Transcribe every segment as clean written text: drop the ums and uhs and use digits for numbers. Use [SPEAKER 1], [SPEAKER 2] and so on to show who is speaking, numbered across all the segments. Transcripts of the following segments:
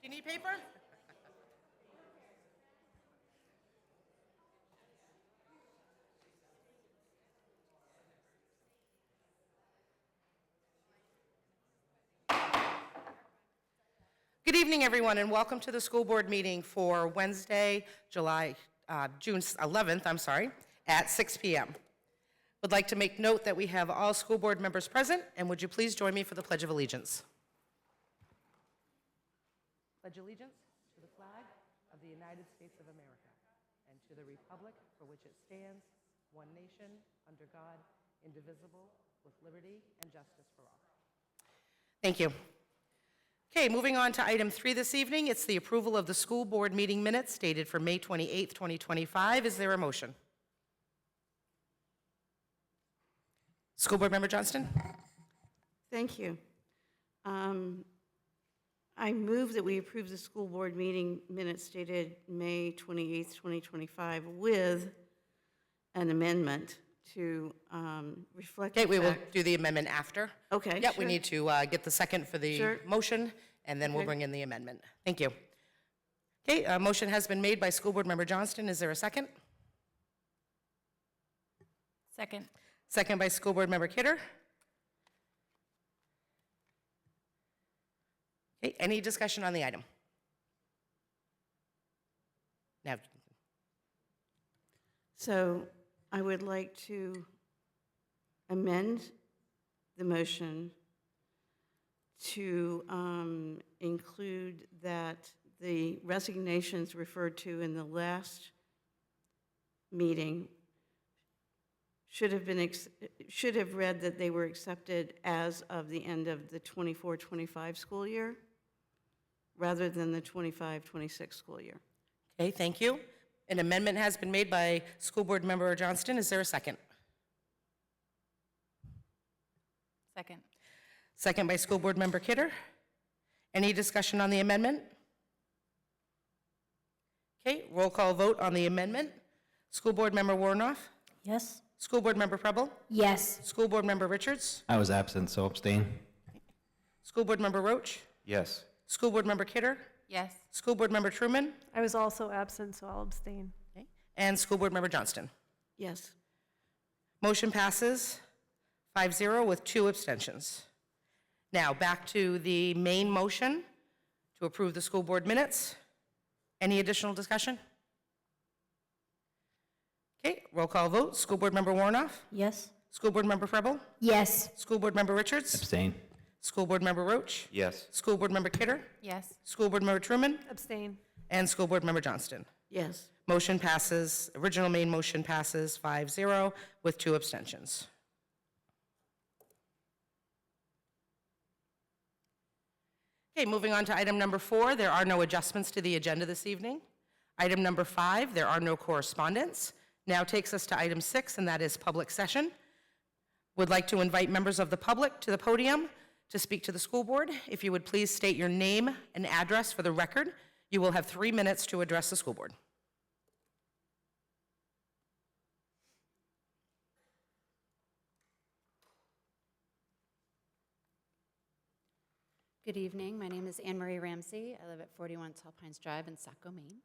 [SPEAKER 1] Do you need paper? Good evening, everyone, and welcome to the school board meeting for Wednesday, June 11th, at 6 p.m. Would like to make note that we have all school board members present, and would you please join me for the Pledge of Allegiance? Pledge allegiance to the flag of the United States of America and to the republic for which it stands, one nation, under God, indivisible, with liberty and justice for all. Thank you. Okay, moving on to item 3 this evening. It's the approval of the school board meeting minutes dated for May 28th, 2025. Is there a motion? School board member Johnston?
[SPEAKER 2] Thank you. I move that we approve the school board meeting minutes dated May 28th, 2025 with an amendment to reflect
[SPEAKER 1] Okay, we will do the amendment after.
[SPEAKER 2] Okay,
[SPEAKER 1] Yep,
[SPEAKER 2] sure.
[SPEAKER 1] we need to get the second for the motion, and then we'll
[SPEAKER 2] Okay.
[SPEAKER 1] bring in the amendment. Thank you. Okay, a motion has been made by school board member Johnston. Is there a second?
[SPEAKER 3] Second.
[SPEAKER 1] Second by school board member Kidder. Okay, any discussion on the item? Now,
[SPEAKER 2] So I would like to amend the motion to include that the resignations referred to in the last meeting should have read that they were accepted as of the end of the 24-25 school year rather than the 25-26 school year.
[SPEAKER 1] okay, thank you. An amendment has been made by school board member Johnston. Is there a second?
[SPEAKER 3] Second.
[SPEAKER 1] Second by school board member Kidder. Any discussion on the amendment? Okay, roll call vote on the amendment. School board member Warnoff.
[SPEAKER 3] Yes.
[SPEAKER 1] School board member Preble.
[SPEAKER 3] Yes.
[SPEAKER 1] School board member Richards.
[SPEAKER 4] I was absent, so abstain.
[SPEAKER 1] School board member Roach.
[SPEAKER 4] Yes.
[SPEAKER 1] School board member Kidder.
[SPEAKER 3] Yes.
[SPEAKER 1] School board member Truman.
[SPEAKER 5] I was also absent, so I'll abstain.
[SPEAKER 1] Okay. And school board member Johnston.
[SPEAKER 2] Yes.
[SPEAKER 1] Motion passes 5-0 with 2 abstentions. Now, back to the main motion to approve the school board minutes. Any additional discussion? Okay, roll call vote. School board member Warnoff.
[SPEAKER 3] Yes.
[SPEAKER 1] School board member Preble.
[SPEAKER 3] Yes.
[SPEAKER 1] School board member Richards.
[SPEAKER 4] Abstain.
[SPEAKER 1] School board member Roach.
[SPEAKER 4] Yes.
[SPEAKER 1] School board member Kidder.
[SPEAKER 3] Yes.
[SPEAKER 1] School board member Truman.
[SPEAKER 5] Abstain.
[SPEAKER 1] And school board member Johnston.
[SPEAKER 2] Yes.
[SPEAKER 1] Motion passes, original main motion passes 5-0 with 2 abstentions. Okay, moving on to item number 4, there are no adjustments to the agenda this evening. Item number 5, there are no correspondence. Now takes us to item 6, and that is public session. Would like to invite members of the public to the podium to speak to the school board. If you would please state your name and address for the record. You will have 3 minutes to address the school board.
[SPEAKER 6] Good evening. My name is Anne Marie Ramsey. I live at 41 Tall Pines Drive in Saco, Maine.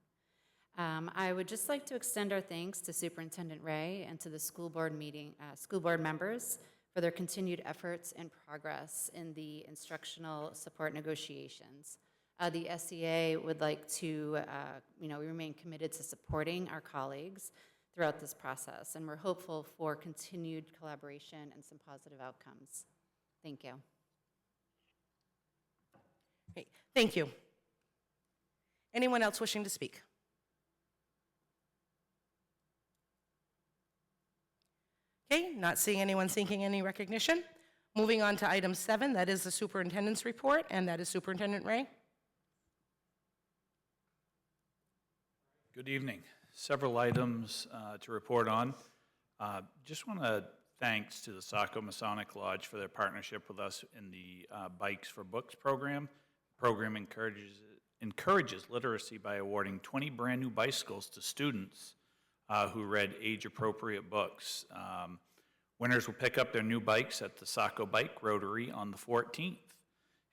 [SPEAKER 6] I would just like to extend our thanks to Superintendent Ray and to the school board members for their continued efforts and progress in the instructional support negotiations. The SEA would like to, we remain committed to supporting our colleagues throughout this process, and we're hopeful for continued collaboration and some positive outcomes. Thank you.
[SPEAKER 1] Okay, thank you. Anyone else wishing to speak? Okay, not seeing anyone seeking any recognition. Moving on to item 7, that is the superintendent's report, and that is Superintendent Ray.
[SPEAKER 7] Good evening. Several items to report on. Just want to thanks to the Saco Masonic Lodge for their partnership with us in the Bikes for Books program. The program encourages literacy by awarding 20 brand new bicycles to students who read age-appropriate books. Winners will pick up their new bikes at the Saco Bike Rotary on the 14th,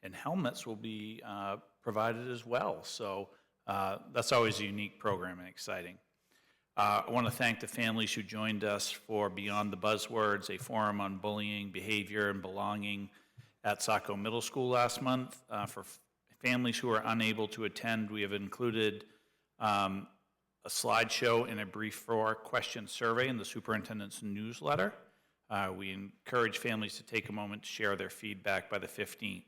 [SPEAKER 7] and helmets will be provided as well. So that's always a unique program and exciting. I want to thank the families who joined us for Beyond the Buzzwords, a forum on bullying, behavior, and belonging at Saco Middle School last month. For families who are unable to attend, we have included a slideshow and a brief 4-question survey in the superintendent's newsletter. We encourage families to take a moment to share their feedback by the 15th.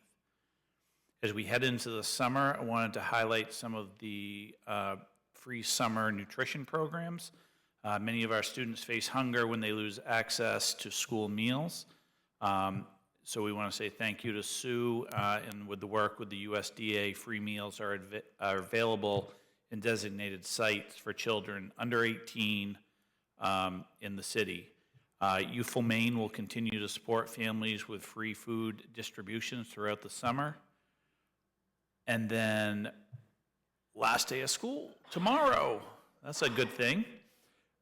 [SPEAKER 7] As we head into the summer, I wanted to highlight some of the free summer nutrition programs. Many of our students face hunger when they lose access to school meals. So we want to say thank you to Sue, and with the work with the USDA, free meals are available in designated sites for children under 18 in the city. Youthful Maine will continue to support families with free food distributions throughout the summer. And then last day of school, tomorrow. That's a good thing.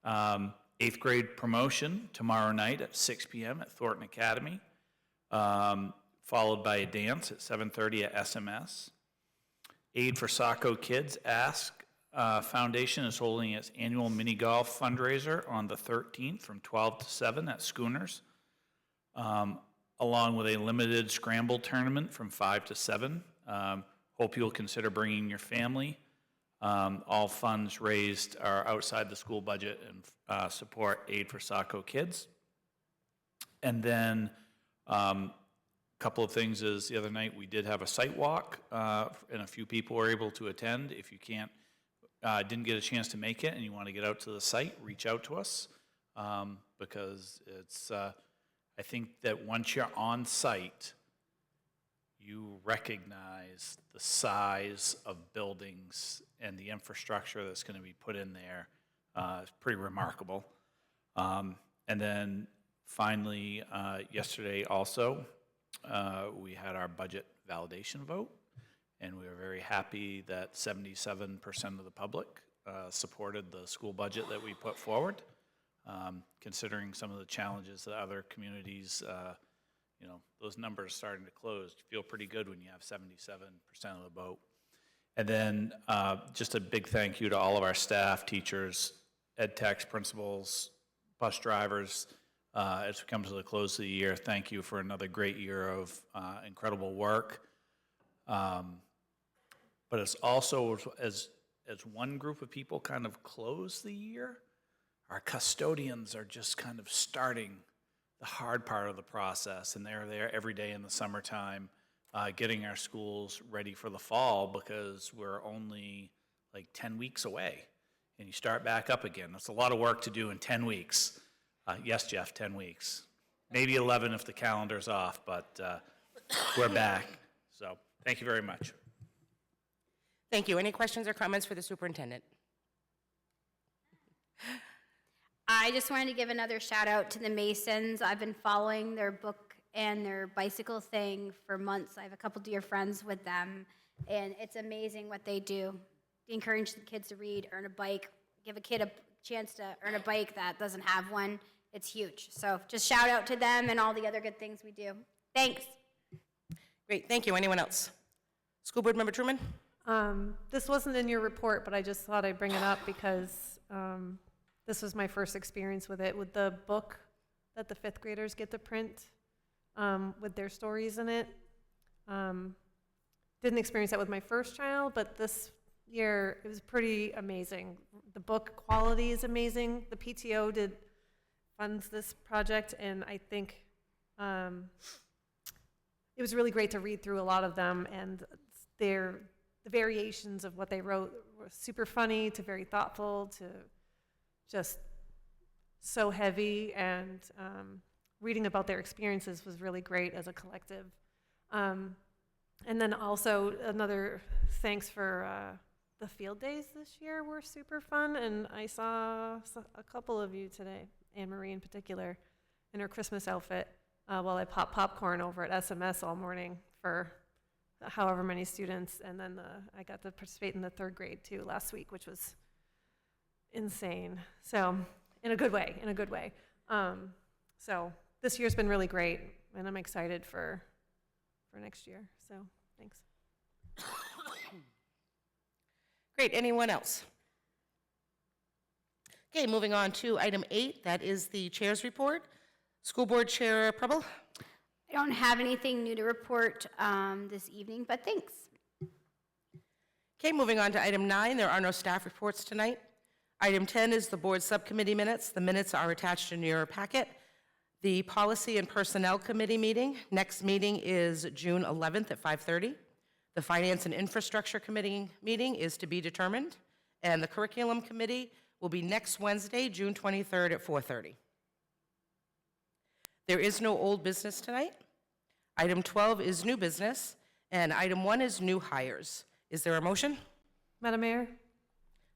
[SPEAKER 7] 8th grade promotion tomorrow night at 6 p.m. at Thornton Academy, followed by a dance at 7:30 at SMS. Aid for Saco Kids Ask Foundation is holding its annual mini golf fundraiser on the 13th from 12 to 7 at Schooners, along with a limited scramble tournament from 5 to 7. Hope you'll consider bringing your family. All funds raised are outside the school budget and support Aid for Saco Kids. And then a couple of things is the other night we did have a site walk, and a few people were able to attend. If you didn't get a chance to make it and you want to get out to the site, reach out to us, because it's, I think that once you're on site, you recognize the size of buildings and the infrastructure that's going to be put in there. It's pretty remarkable. And then finally, yesterday also, we had our budget validation vote, and we were very happy that 77% of the public supported the school budget that we put forward. Considering some of the challenges that other communities, those numbers are starting to close. You feel pretty good when you have 77% of the vote. And then just a big thank you to all of our staff, teachers, ed techs, principals, bus drivers. As we come to the close of the year, thank you for another great year of incredible work. But it's also, as one group of people kind of close the year, our custodians are just kind of starting the hard part of the process, and they're there every day in the summertime, getting our schools ready for the fall, because we're only like 10 weeks away, and you start back up again. That's a lot of work to do in 10 weeks. Yes, Jeff, 10 weeks. Maybe 11 if the calendar's off, but we're back. So thank you very much.
[SPEAKER 4] Thank you. Any questions or comments for the superintendent?
[SPEAKER 8] I just wanted to give another shout out to the Masons. I've been following their book and their bicycle thing for months. I have a couple dear friends with them, and it's amazing what they do. They encourage the kids to read, earn a bike, give a kid a chance to earn a bike that doesn't have one. It's huge. So just shout out to them and all the other good things we do. Thanks.
[SPEAKER 4] Great, thank you. Anyone else? School Board Member Truman?
[SPEAKER 5] This wasn't in your report, but I just thought I'd bring it up because this was my first experience with it, with the book that the 5th graders get to print with their stories in it. Didn't experience that with my first child, but this year it was pretty amazing. The book quality is amazing. The PTO funds this project, and I think it was really great to read through a lot of them, and the variations of what they wrote were super funny to very thoughtful to just so heavy, and reading about their experiences was really great as a collective. And then also another thanks for the field days this year were super fun, and I saw a couple of you today, Anne Marie in particular, in her Christmas outfit, while I popped popcorn over at SMS all morning for however many students, and then I got to participate in the 3rd grade too last week, which was insane. So in a good way, so this year's been really great, and I'm excited for next year. So thanks.
[SPEAKER 4] Great, anyone else? Okay, moving on to item 8, that is the chair's report. School Board Chair Preble.
[SPEAKER 8] I don't have anything new to report this evening, but thanks.
[SPEAKER 4] Okay, moving on to item 9, there are no staff reports tonight. Item 10 is the board subcommittee minutes. The minutes are attached in your packet. The Policy and Personnel Committee meeting, next meeting is June 11th at 5:30. The Finance and Infrastructure Committee meeting is to be determined, and the Curriculum Committee will be next Wednesday, June 23rd at 4:30. There is no old business tonight. Item 12 is new business, and item 1 is new hires. Is there a motion?
[SPEAKER 5] Madam Mayor,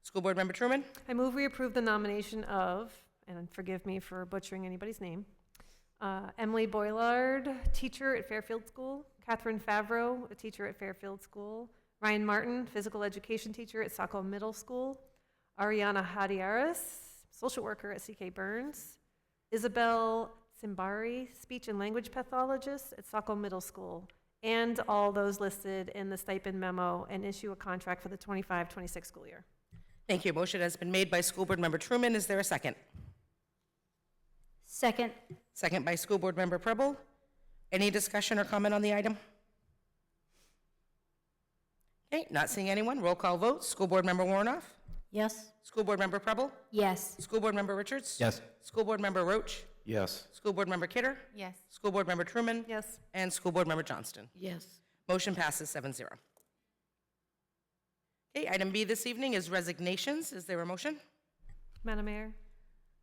[SPEAKER 4] School Board Member Truman?
[SPEAKER 5] I move we approve the nomination of, and forgive me for butchering anybody's name, Emily Boylard, teacher at Fairfield School, Catherine Favreau, a teacher at Fairfield School, Ryan Martin, physical education teacher at Saco Middle School, Ariana Hadiaris, social worker at CK Burns, Isabel Simbari, speech and language pathologist at Saco Middle School, and all those listed in the stipend memo, and issue a contract for the 25-26 school year.
[SPEAKER 4] Thank you. Motion has been made by School Board Member Truman. Is there a second?
[SPEAKER 8] Second.
[SPEAKER 4] Second by School Board Member Preble. Any discussion or comment on the item? Okay, not seeing anyone. Roll call vote. School Board Member Warnoff?
[SPEAKER 3] Yes.
[SPEAKER 4] School Board Member Preble?
[SPEAKER 8] Yes.
[SPEAKER 4] School Board Member Richards?
[SPEAKER 9] Yes.
[SPEAKER 4] School Board Member Roach?
[SPEAKER 9] Yes.
[SPEAKER 4] School Board Member Kidder?
[SPEAKER 3] Yes.
[SPEAKER 4] School Board Member Truman?
[SPEAKER 5] Yes.
[SPEAKER 4] And School Board Member Johnston.
[SPEAKER 2] Yes.
[SPEAKER 4] Motion passes 7-0. Okay, item B this evening is resignations. Is there a motion?
[SPEAKER 5] Madam Mayor,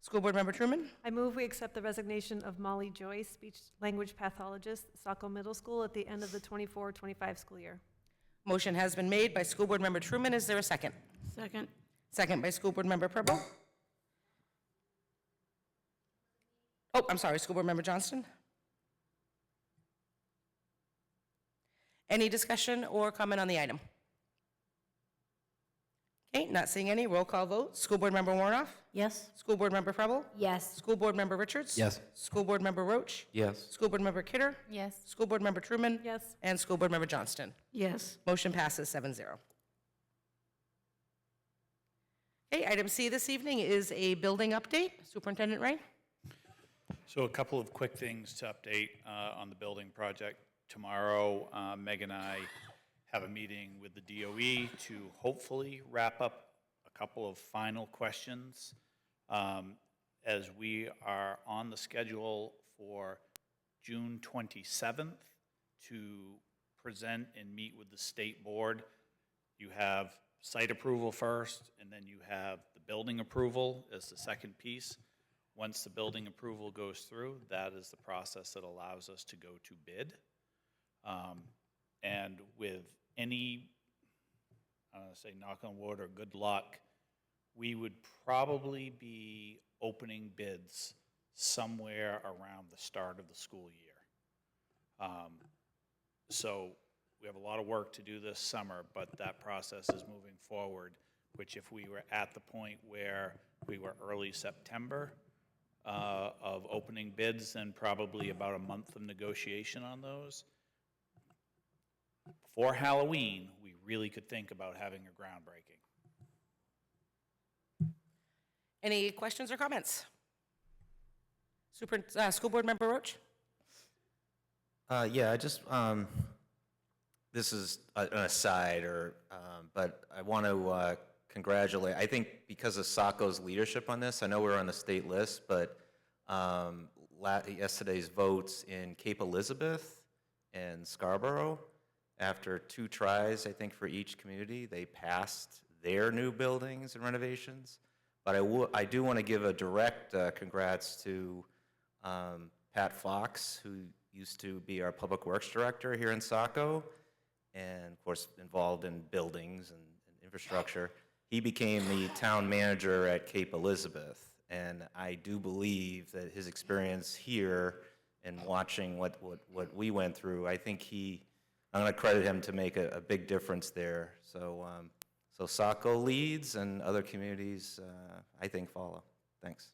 [SPEAKER 4] School Board Member Truman?
[SPEAKER 5] I move we accept the resignation of Molly Joyce, speech language pathologist, Saco Middle School, at the end of the 24-25 school year.
[SPEAKER 4] Motion has been made by School Board Member Truman. Is there a second?
[SPEAKER 2] Second.
[SPEAKER 4] Second by School Board Member Preble. Oh, I'm sorry, School Board Member Johnston. Any discussion or comment on the item? Okay, not seeing any. Roll call vote. School Board Member Warnoff?
[SPEAKER 2] Yes.
[SPEAKER 4] School Board Member Preble?
[SPEAKER 8] Yes.
[SPEAKER 4] School Board Member Richards?
[SPEAKER 9] Yes.
[SPEAKER 4] School Board Member Roach?
[SPEAKER 9] Yes.
[SPEAKER 4] School Board Member Kidder?
[SPEAKER 3] Yes.
[SPEAKER 4] School Board Member Truman?
[SPEAKER 5] Yes.
[SPEAKER 4] And School Board Member Johnston.
[SPEAKER 2] Yes.
[SPEAKER 4] Motion passes 7-0. Okay, item C this evening is a building update. Superintendent Ray?
[SPEAKER 7] So a couple of quick things to update on the building project. Tomorrow, Meg and I have a meeting with the DOE to hopefully wrap up a couple of final questions as we are on the schedule for June 27th to present and meet with the state board. You have site approval first, and then you have the building approval as the second piece. Once the building approval goes through, that is the process that allows us to go to bid. And with any, I don't want to say knock on wood or good luck, we would probably be opening bids somewhere around the start of the school year. So we have a lot of work to do this summer, but that process is moving forward, which if we were at the point where we were early September of opening bids, then probably about a month of negotiation on those. Before Halloween, we really could think about having a groundbreaking.
[SPEAKER 4] Any questions or comments? School Board Member Roach?
[SPEAKER 9] Yeah, I just, this is an aside, but I want to congratulate, I think because of Saco's leadership on this, I know we're on the state list, but yesterday's votes in Cape Elizabeth and Scarborough, after 2 tries, I think, for each community, they passed their new buildings and renovations. But I do want to give a direct congrats to Pat Fox, who used to be our Public Works Director here in Saco, and of course involved in buildings and infrastructure. He became the town manager at Cape Elizabeth, and I do believe that his experience here and watching what we went through, I think I'm going to credit him to make a big difference there. So, so Saco leads and other communities, I think, follow. Thanks.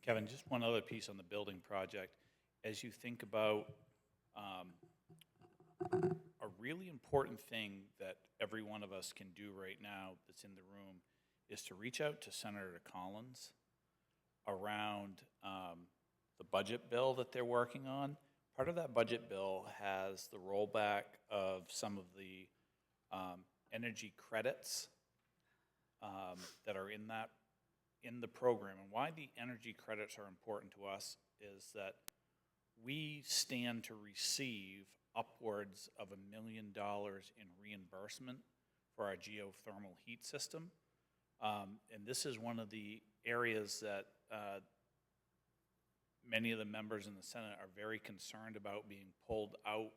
[SPEAKER 7] Kevin, just one other piece on the building project. As you think about a real really important thing that every one of us can do right now that's in the room is to reach out to Senator Collins around the budget bill that they're working on. Part of that budget bill has the rollback of some of the energy credits that are in the program. And why the energy credits are important to us is that we stand to receive upwards of $1 million in reimbursement for our geothermal heat system. And this is one of the areas that many of the members in the Senate are very concerned about being pulled out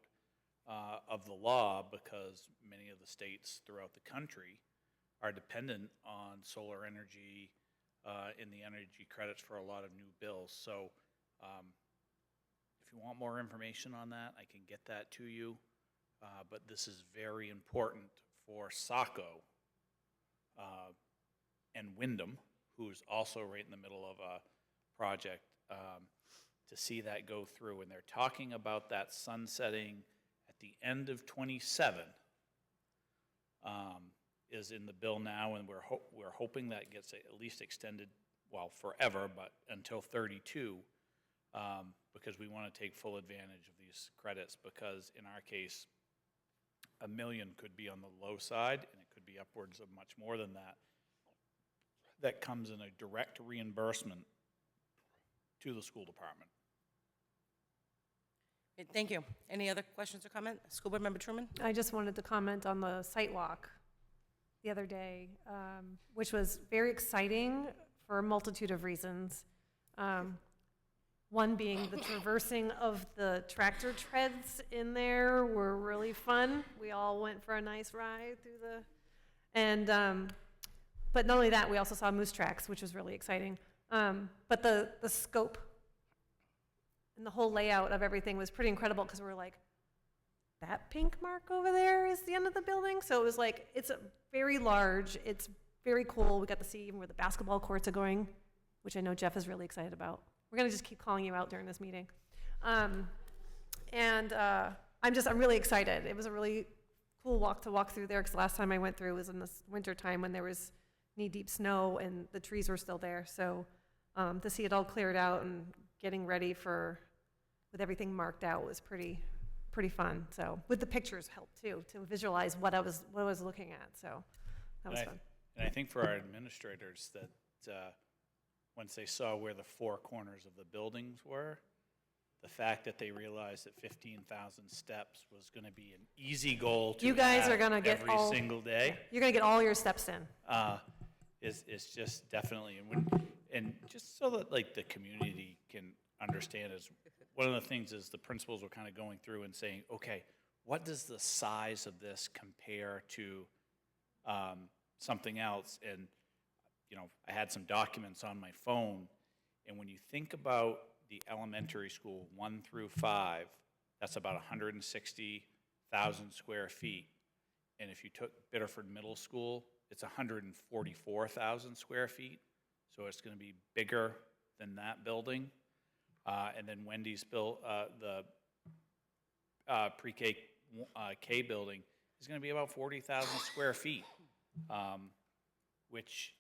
[SPEAKER 7] of the law, because many of the states throughout the country are dependent on solar energy in the energy credits for a lot of new bills. So if you want more information on that, I can get that to you. But this is very important for Saco and Wyndham, who's also right in the middle of a project, to see that go through. And they're talking about that sunsetting at the end of '27 is in the bill now, and we're hoping that gets at least extended, well, forever, but until '32, because we want to take full advantage of these credits, because in our case, $1 million could be on the low side, and it could be upwards of much more than that. That comes in a direct reimbursement to the school department.
[SPEAKER 4] Okay, thank you. Any other questions or comments? School Board Member Truman?
[SPEAKER 5] I just wanted to comment on the site walk the other day, which was very exciting for a multitude of reasons. One being the traversing of the tractor treads in there were really fun. We all went for a nice ride through but not only that, we also saw moose tracks, which was really exciting. But the scope and the whole layout of everything was pretty incredible, because we were like, that pink mark over there is the end of the building? So it was like, it's very large, it's very cool. We got to see even where the basketball courts are going, which I know Jeff is really excited about. We're gonna just keep calling you out during this meeting. I'm really excited. It was a really cool walk to walk through there, because last time I went through was in this winter time when there was knee-deep snow and the trees were still there. So to see it all cleared out and getting ready with everything marked out was pretty fun. So with the pictures helped too, to visualize what I was looking at. So that was fun.
[SPEAKER 7] And I think for our administrators that once they saw where the four corners of the buildings were, the fact that they realized that 15,000 steps was going to be an easy goal to
[SPEAKER 5] You guys
[SPEAKER 7] have
[SPEAKER 5] are gonna get
[SPEAKER 7] every single day.
[SPEAKER 5] You're gonna get all your steps in.
[SPEAKER 7] Is just definitely, and just so that like the community can understand, is one of the things is the principals were kind of going through and saying, okay, what does the size of this compare to something else? And I had some documents on my phone, and when you think about the elementary school 1 through 5, that's about 160,000 square feet. And if you took Biddeford Middle School, it's 144,000 square feet. So it's going to be bigger than that building. And then Wendy's built the pre-K K building is going to be about 40,000 square feet, which,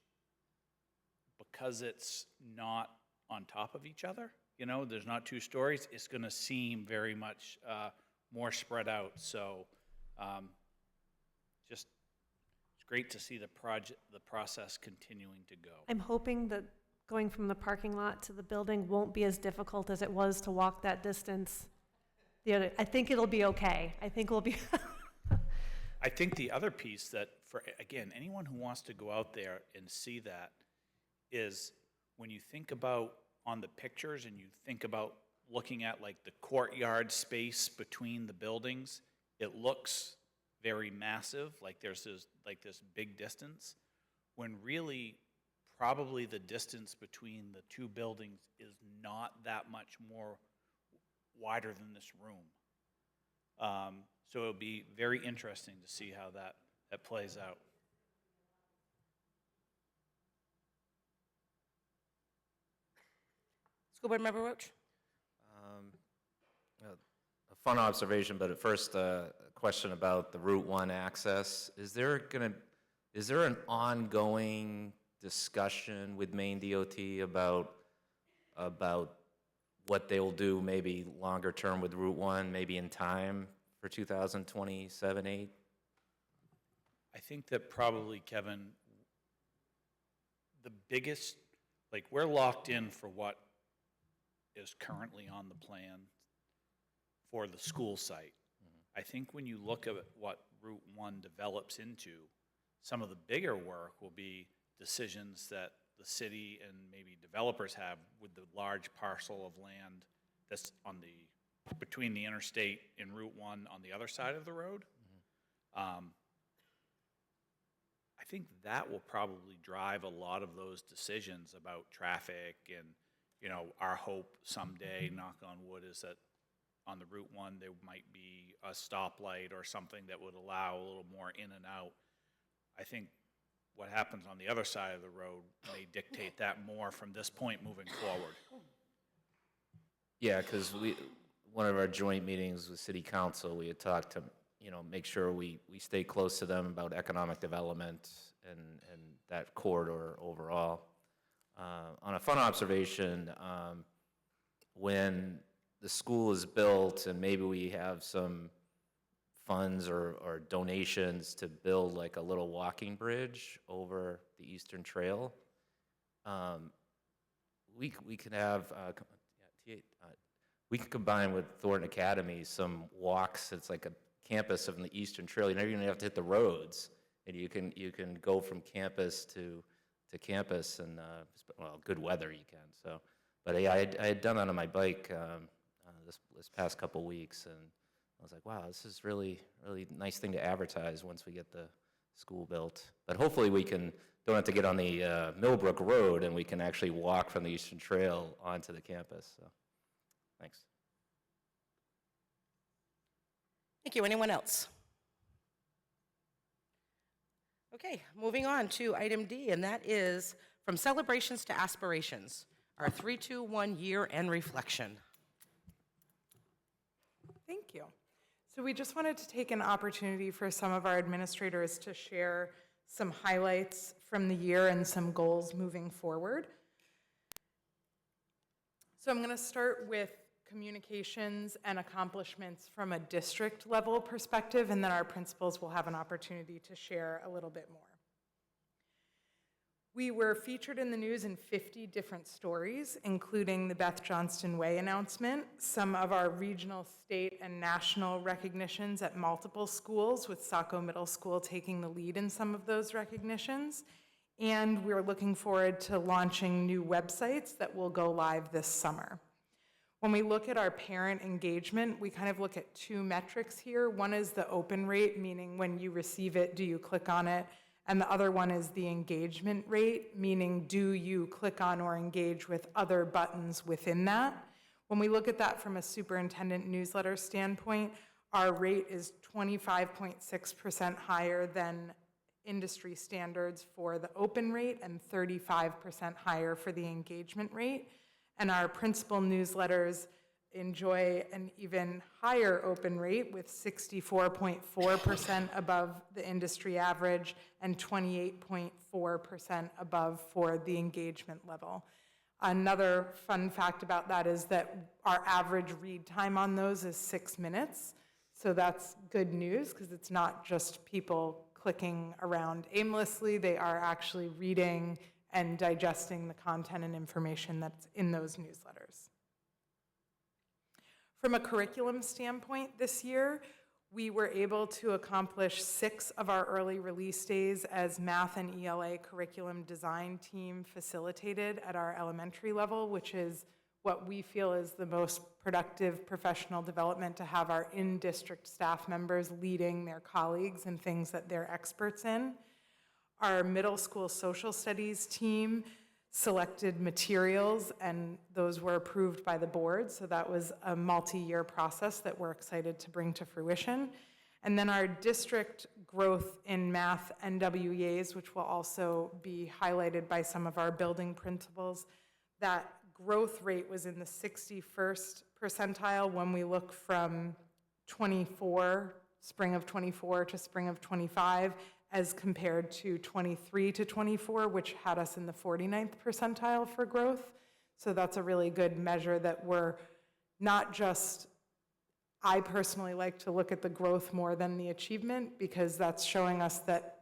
[SPEAKER 7] because it's not on top of each other, there's not two stories, it's going to seem very much more spread out. So just it's great to see the process continuing to go.
[SPEAKER 5] I'm hoping that going from the parking lot to the building won't be as difficult as it was to walk that distance. I think it'll be okay. I think we'll be.
[SPEAKER 7] I think the other piece that, for again, anyone who wants to go out there and see that, is when you think about on the pictures and you think about looking at like the courtyard space between the buildings, it looks very massive, like there's this big distance, when really probably the distance between the two buildings is not that much more wider than this room. So it'll be very interesting to see how that plays out.
[SPEAKER 4] School Board Member Roach?
[SPEAKER 9] A fun observation, but at first, a question about the Route 1 access. Is there an ongoing discussion with Maine DOT about what they will do maybe longer term with Route 1, maybe in time for 2027, 8?
[SPEAKER 7] I think that probably, Kevin, the biggest, like, we're locked in for what is currently on the plan for the school site. I think when you look at what Route 1 develops into, some of the bigger work will be decisions that the city and maybe developers have with the large parcel of land that's on the, between the interstate and Route 1 on the other side of the road. I think that will probably drive a lot of those decisions about traffic and, you know, our hope someday, knock on wood, is that on the Route 1 there might be a stoplight or something that would allow a little more in and out. I think what happens on the other side of the road may dictate that more from this point moving forward.
[SPEAKER 9] Yeah, because one of our joint meetings with city council, we had talked to, you know, make sure we stay close to them about economic development and that corridor overall. On a fun observation, when the school is built and maybe we have some funds or donations to build like a little walking bridge over the Eastern Trail, we can have we can combine with Thornton Academy some walks. It's like a campus of the Eastern Trail. You're never going to have to hit the roads, and you can go from campus to campus, and well, good weather you can. So, but yeah, I had done that on my bike this past couple weeks, and I was like, wow, this is really nice thing to advertise once we get the school built. But hopefully we don't have to get on the Millbrook Road, and we can actually walk from the Eastern Trail onto the campus. So, thanks.
[SPEAKER 4] Thank you. Anyone else? Okay, moving on to item D, and that is from celebrations to aspirations, our 3-2-1 year-end reflection.
[SPEAKER 10] Thank you. So we just wanted to take an opportunity for some of our administrators to share some highlights from the year and some goals moving forward. So I'm going to start with communications and accomplishments from a district level perspective, and then our principals will have an opportunity to share a little bit more. We were featured in the news in 50 different stories, including the Beth Johnston Way announcement, some of our regional, state, and national recognitions at multiple schools, with Saco Middle School taking the lead in some of those recognitions. And we're looking forward to launching new websites that will go live this summer. When we look at our parent engagement, we kind of look at two metrics here. One is the open rate, meaning when you receive it, do you click on it? And the other one is the engagement rate, meaning do you click on or engage with other buttons within that? When we look at that from a superintendent newsletter standpoint, our rate is 25.6% higher than industry standards for the open rate and 35% higher for the engagement rate. And our principal newsletters enjoy an even higher open rate, with 64.4% above the industry average and 28.4% above for the engagement level. Another fun fact about that is that our average read time on those is 6 minutes. So that's good news, because it's not just people clicking around aimlessly. They are actually reading and digesting the content and information that's in those newsletters. From a curriculum standpoint this year, we were able to accomplish 6 of our early release days as math and ELA curriculum design team facilitated at our elementary level, which is what we feel is the most productive professional development, to have our in-district staff members leading their colleagues in things that they're experts in. Our middle school social studies team selected materials, and those were approved by the board, so that was a multi-year process that we're excited to bring to fruition. And then our district growth in math NWEAs, which will also be highlighted by some of our building principals, that growth rate was in the 61st percentile when we look from 24 spring of '24 to spring of '25, as compared to '23 to '24, which had us in the 49th percentile for growth. So that's a really good measure that we're not just, I personally like to look at the growth more than the achievement, because that's showing us that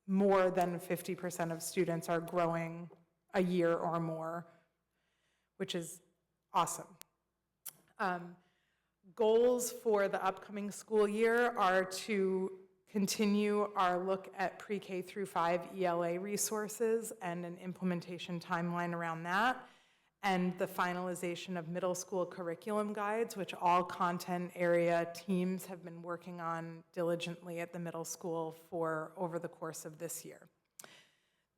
[SPEAKER 10] more than 50% of students are growing a year or more, which is awesome. Goals for the upcoming school year are to continue our look at pre-K through 5 ELA resources and an implementation timeline around that, and the finalization of middle school curriculum guides, which all content area teams have been working on diligently at the middle school for over the course of this year.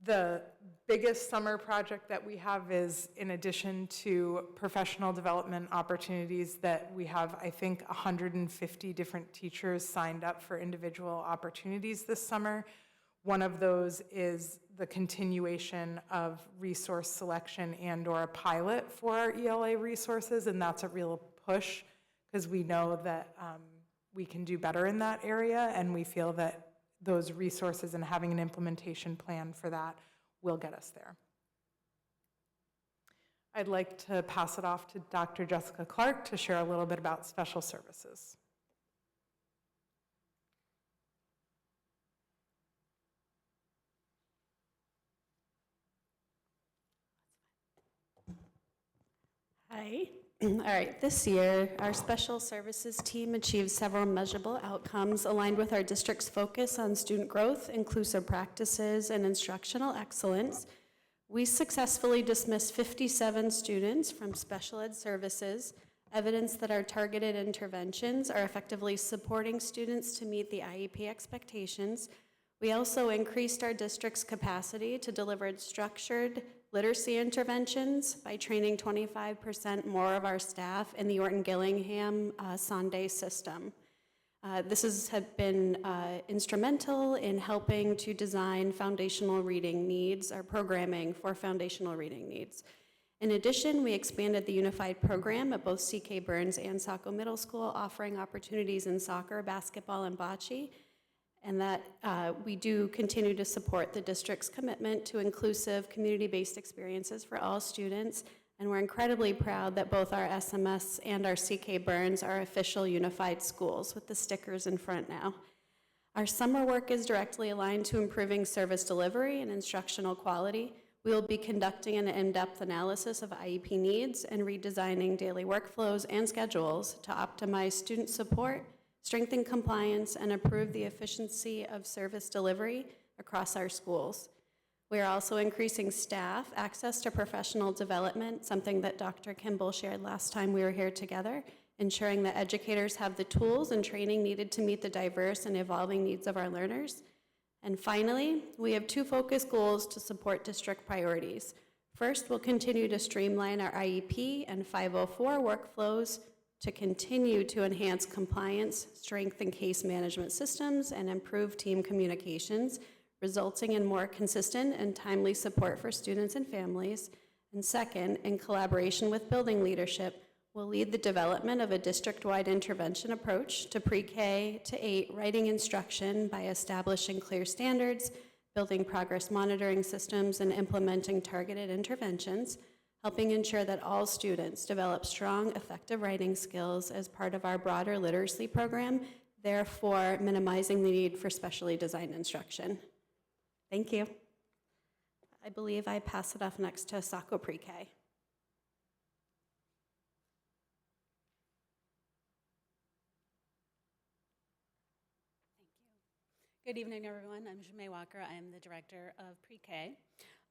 [SPEAKER 10] The biggest summer project that we have is, in addition to professional development opportunities, that we have, I think, 150 different teachers signed up for individual opportunities this summer. One of those is the continuation of resource selection and/or a pilot for our ELA resources, and that's a real push, because we know that we can do better in that area, and we feel that those resources and having an implementation plan for that will get us there. I'd like to pass it off to Dr. Jessica Clark to share a little bit about special services.
[SPEAKER 11] Hi. All right, this year, our special services team achieved several measurable outcomes aligned with our district's focus on student growth, inclusive practices, and instructional excellence. We successfully dismissed 57 students from special ed services, evidence that our targeted interventions are effectively supporting students to meet the IEP expectations. We also increased our district's capacity to deliver structured literacy interventions by training 25% more of our staff in the Orton-Gillingham Sunday system. This has been instrumental in helping to design foundational reading needs, or programming for foundational reading needs. In addition, we expanded the unified program at both C.K. Burns and Saco Middle School, offering opportunities in soccer, basketball, and bocce, and that we do continue to support the district's commitment to inclusive, community-based experiences for all students, and we're incredibly proud that both our SMS and our C.K. Burns are official unified schools with the stickers in front now. Our summer work is directly aligned to improving service delivery and instructional quality. We will be conducting an in-depth analysis of IEP needs and redesigning daily workflows and schedules to optimize student support, strengthen compliance, and improve the efficiency of service delivery across our schools. We are also increasing staff access to professional development, something that Dr. Kimball shared last time we were here together, ensuring that educators have the tools and training needed to meet the diverse and evolving needs of our learners. And finally, we have 2 focus goals to support district priorities. First, we'll continue to streamline our IEP and 504 workflows to continue to enhance compliance, strengthen case management systems, and improve team communications, resulting in more consistent and timely support for students and families. And second, in collaboration with building leadership, we'll lead the development of a district-wide intervention approach to pre-K to 8 writing instruction by establishing clear standards, building progress monitoring systems, and implementing targeted interventions, helping ensure that all students develop strong, effective writing skills as part of our broader literacy program, therefore minimizing the need for specially designed instruction. Thank you. I believe I pass it off next to Saco Pre-K.
[SPEAKER 12] Good evening, everyone. I'm Jemay Walker. I am the Director of Pre-K.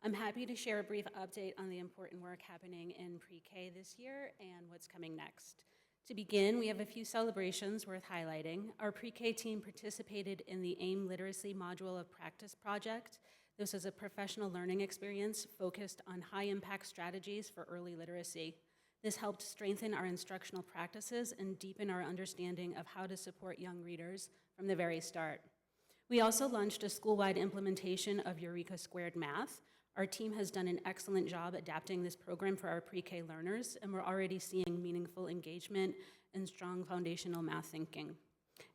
[SPEAKER 12] I'm happy to share a brief update on the important work happening in Pre-K this year and what's coming next. To begin, we have a few celebrations worth highlighting. Our Pre-K team participated in the AIM Literacy Module of Practice project. This is a professional learning experience focused on high-impact strategies for early literacy. This helped strengthen our instructional practices and deepen our understanding of how to support young readers from the very start. We also launched a school-wide implementation of Eureka Squared Math. Our team has done an excellent job adapting this program for our pre-K learners, and we're already seeing meaningful engagement and strong foundational math thinking.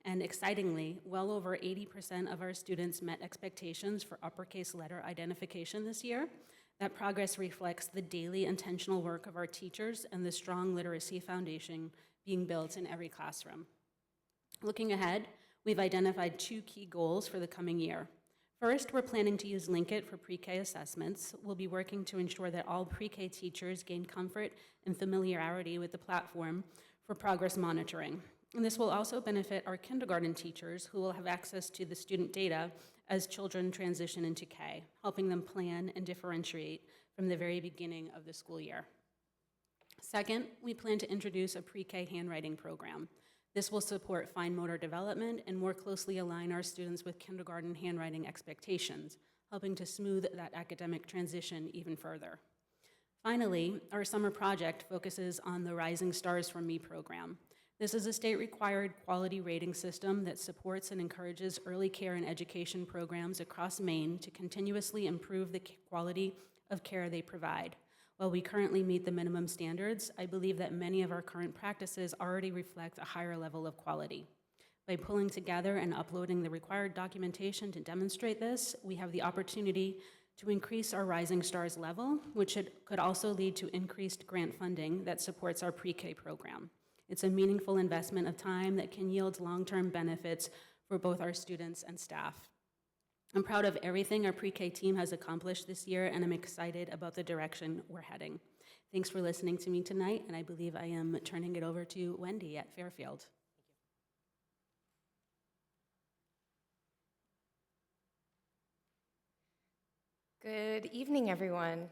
[SPEAKER 12] And excitingly, well over 80% of our students met expectations for uppercase letter identification this year. That progress reflects the daily intentional work of our teachers and the strong literacy foundation being built in every classroom. Looking ahead, we've identified 2 key goals for the coming year. First, we're planning to use Linkit for pre-K assessments. We'll be working to ensure that all pre-K teachers gain comfort and familiarity with the platform for progress monitoring. And this will also benefit our kindergarten teachers who will have access to the student data as children transition into K, helping them plan and differentiate from the very beginning of the school year. Second, we plan to introduce a pre-K handwriting program. This will support fine motor development and more closely align our students with kindergarten handwriting expectations, helping to smooth that academic transition even further. Finally, our summer project focuses on the Rising Stars from Me program. This is a state-required quality rating system that supports and encourages early care and education programs across Maine to continuously improve the quality of care they provide. While we currently meet the minimum standards, I believe that many of our current practices already reflect a higher level of quality. By pulling together and uploading the required documentation to demonstrate this, we have the opportunity to increase our Rising Stars level, which could also lead to increased grant funding that supports our pre-K program. It's a meaningful investment of time that can yield long-term benefits for both our students and staff. I'm proud of everything our pre-K team has accomplished this year, and I'm excited about the direction we're heading. Thanks for listening to me tonight, and I believe I am turning it over to Wendy at Fairfield.
[SPEAKER 13] Good evening, everyone.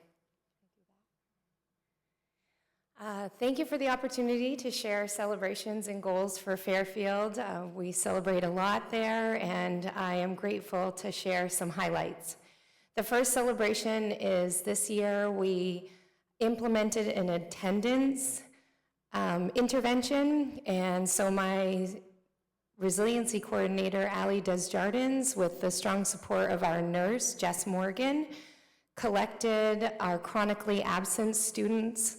[SPEAKER 13] Thank you for the opportunity to share celebrations and goals for Fairfield. We celebrate a lot there, and I am grateful to share some highlights. The first celebration is this year we implemented an attendance intervention, and so my resiliency coordinator, Allie Desjardins, with the strong support of our nurse, Jess Morgan, collected our chronically absent students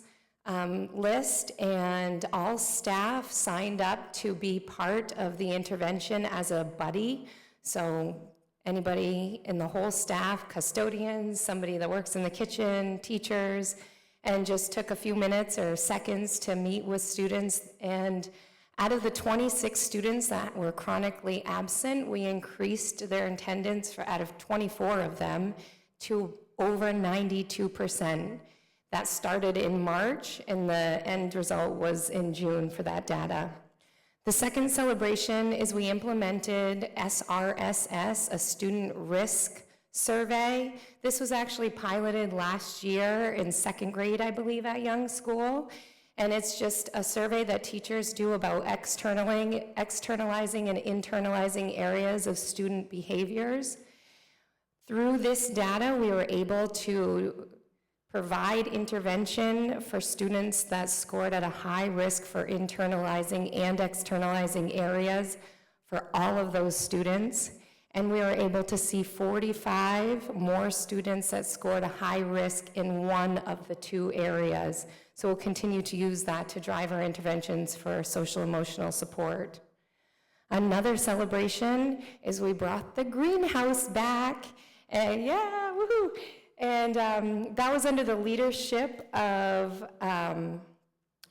[SPEAKER 13] list, and all staff signed up to be part of the intervention as a buddy. So anybody in the whole staff, custodians, somebody that works in the kitchen, teachers, and just took a few minutes or seconds to meet with students. And out of the 26 students that were chronically absent, we increased their attendance out of 24 of them to over 92%. That started in March, and the end result was in June for that data. The second celebration is we implemented SRSS, a student risk survey. This was actually piloted last year in 2nd grade, I believe, at Young School. And it's just a survey that teachers do about externalizing and internalizing areas of student behaviors. Through this data, we were able to provide intervention for students that scored at a high risk for internalizing and externalizing areas for all of those students. And we were able to see 45 more students that scored a high risk in one of the 2 areas. So we'll continue to use that to drive our interventions for social emotional support. Another celebration is we brought the greenhouse back, and yeah, woohoo! And that was under the leadership of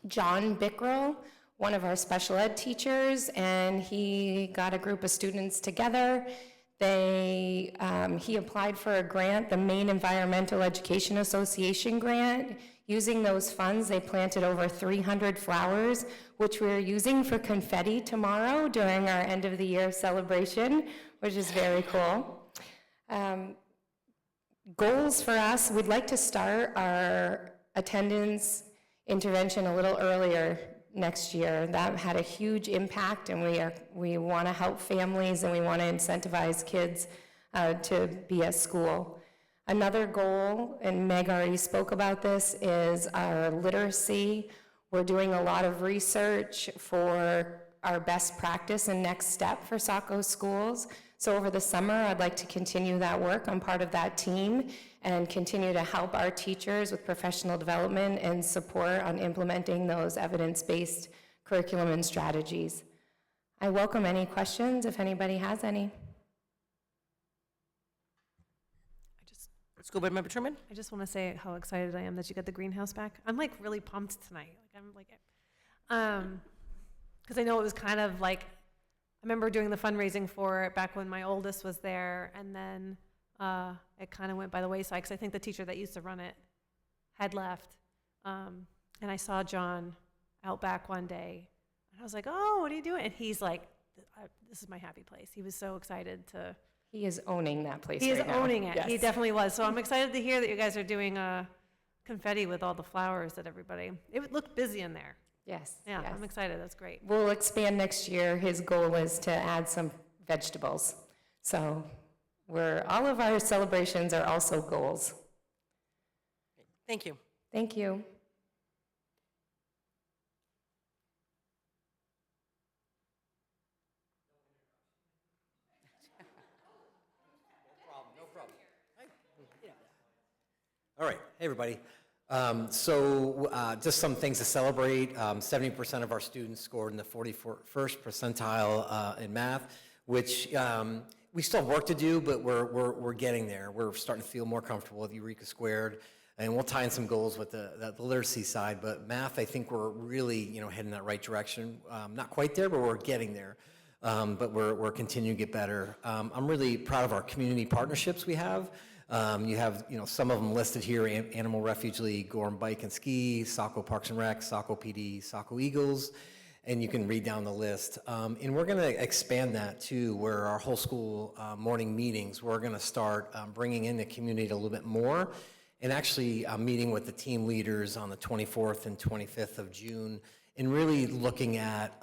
[SPEAKER 13] John Bickrell, one of our special ed teachers, and he got a group of students together. He applied for a grant, the Maine Environmental Education Association grant. Using those funds, they planted over 300 flowers, which we're using for confetti tomorrow during our end of the year celebration, which is very cool. Goals for us, we'd like to start our attendance intervention a little earlier next year. That had a huge impact, and we want to help families, and we want to incentivize kids to be at school. Another goal, and Meg already spoke about this, is our literacy. We're doing a lot of research for our best practice and next step for Saco schools. So over the summer, I'd like to continue that work. I'm part of that team and continue to help our teachers with professional development and support on implementing those evidence-based curriculum and strategies. I welcome any questions if anybody has any.
[SPEAKER 4] School Board Member Truman?
[SPEAKER 5] I just want to say how excited I am that you got the greenhouse back. I'm like really pumped tonight. Because I know it was kind of like, I remember doing the fundraising for it back when my oldest was there, and then it kind of went by the wayside because I think the teacher that used to run it had left. And I saw John out back one day, and I was like, "Oh, what are you doing?" And he's like, "This is my happy place." He was so excited to.
[SPEAKER 13] He is owning that place
[SPEAKER 5] He is
[SPEAKER 13] right now.
[SPEAKER 5] owning it. He
[SPEAKER 13] Yes.
[SPEAKER 5] definitely was. So I'm excited to hear that you guys are doing confetti with all the flowers that everybody. It looked busy in there.
[SPEAKER 13] Yes.
[SPEAKER 5] Yeah,
[SPEAKER 13] yes.
[SPEAKER 5] I'm excited. That's great.
[SPEAKER 13] We'll expand next year. His goal is to add some vegetables. So all of our celebrations are also goals.
[SPEAKER 4] Thank you.
[SPEAKER 13] Thank you.
[SPEAKER 14] All right, hey, everybody. Just some things to celebrate. 70% of our students scored in the 41st percentile in math, which we still have work to do, but we're getting there. We're starting to feel more comfortable with Eureka Squared, and we'll tie in some goals with the literacy side. But math, I think we're really heading that right direction. Not quite there, but we're getting there. But we're continuing to get better. I'm really proud of our community partnerships we have. You have, some of them listed here: Animal Refuge League, Gorham Bike and Ski, Saco Parks and Rec, Saco PD, Saco Eagles, and you can read down the list. And we're going to expand that too, where our whole school morning meetings, we're going to start bringing in the community a little bit more, and actually meeting with the team leaders on the 24th and 25th of June, and really looking at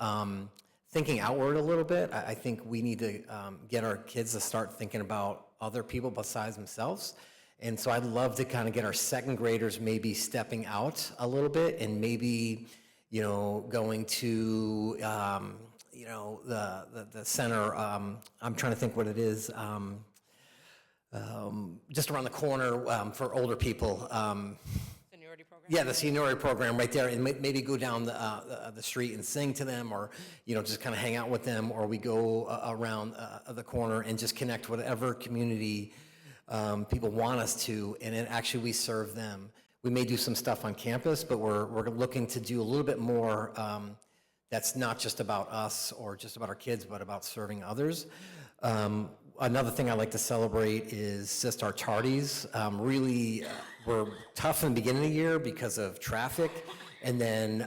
[SPEAKER 14] thinking outward a little bit. I think we need to get our kids to start thinking about other people besides themselves. And so I'd love to kind of get our second graders maybe stepping out a little bit and maybe, going to, the center. I'm trying to think what it is. Just around the corner for older people.
[SPEAKER 4] Seniority program?
[SPEAKER 14] Yeah, the seniority program right there, and maybe go down the street and sing to them, or just kind of hang out with them, or we go around the corner and just connect whatever community people want us to, and then actually we serve them. We may do some stuff on campus, but we're looking to do a little bit more that's not just about us or just about our kids, but about serving others. Another thing I like to celebrate is just our tardies. Really, we're tough in the beginning of the year because of traffic, and then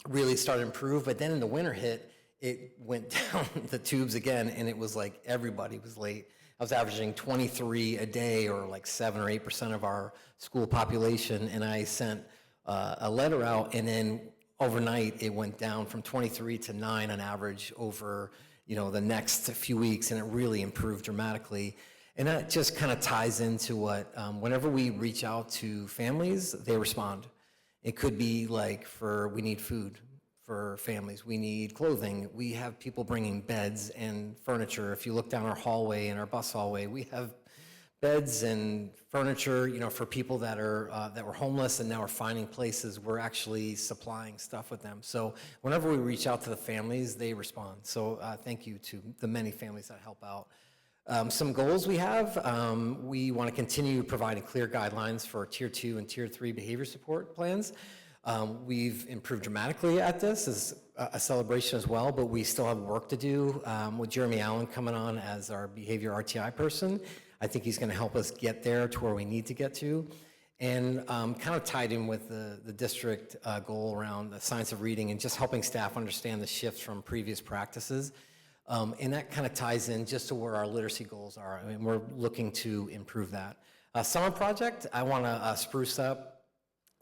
[SPEAKER 14] really started to improve. But then in the winter hit, it went down the tubes again, and it was like everybody was late. I was averaging 23 a day, or like 7 or 8% of our school population, and I sent a letter out, and then overnight it went down from 23 to 9 on average over the next few weeks, and it really improved dramatically. And that just kind of ties into what, whenever we reach out to families, they respond. It could be like we need food for families, we need clothing, we have people bringing beds and furniture. If you look down our hallway, in our bus hallway, we have beds and furniture, for people that were homeless and now are finding places. We're actually supplying stuff with them. So whenever we reach out to the families, they respond. So thank you to the many families that help out. Some goals we have, we want to continue providing clear guidelines for Tier 2 and Tier 3 behavior support plans. We've improved dramatically at this as a celebration as well, but we still have work to do with Jeremy Allen coming on as our behavior RTI person. I think he's going to help us get there to where we need to get to. And kind of tied in with the district goal around the science of reading and just helping staff understand the shifts from previous practices. And that kind of ties in just to where our literacy goals are. I mean, we're looking to improve that. Summer project, I want to spruce up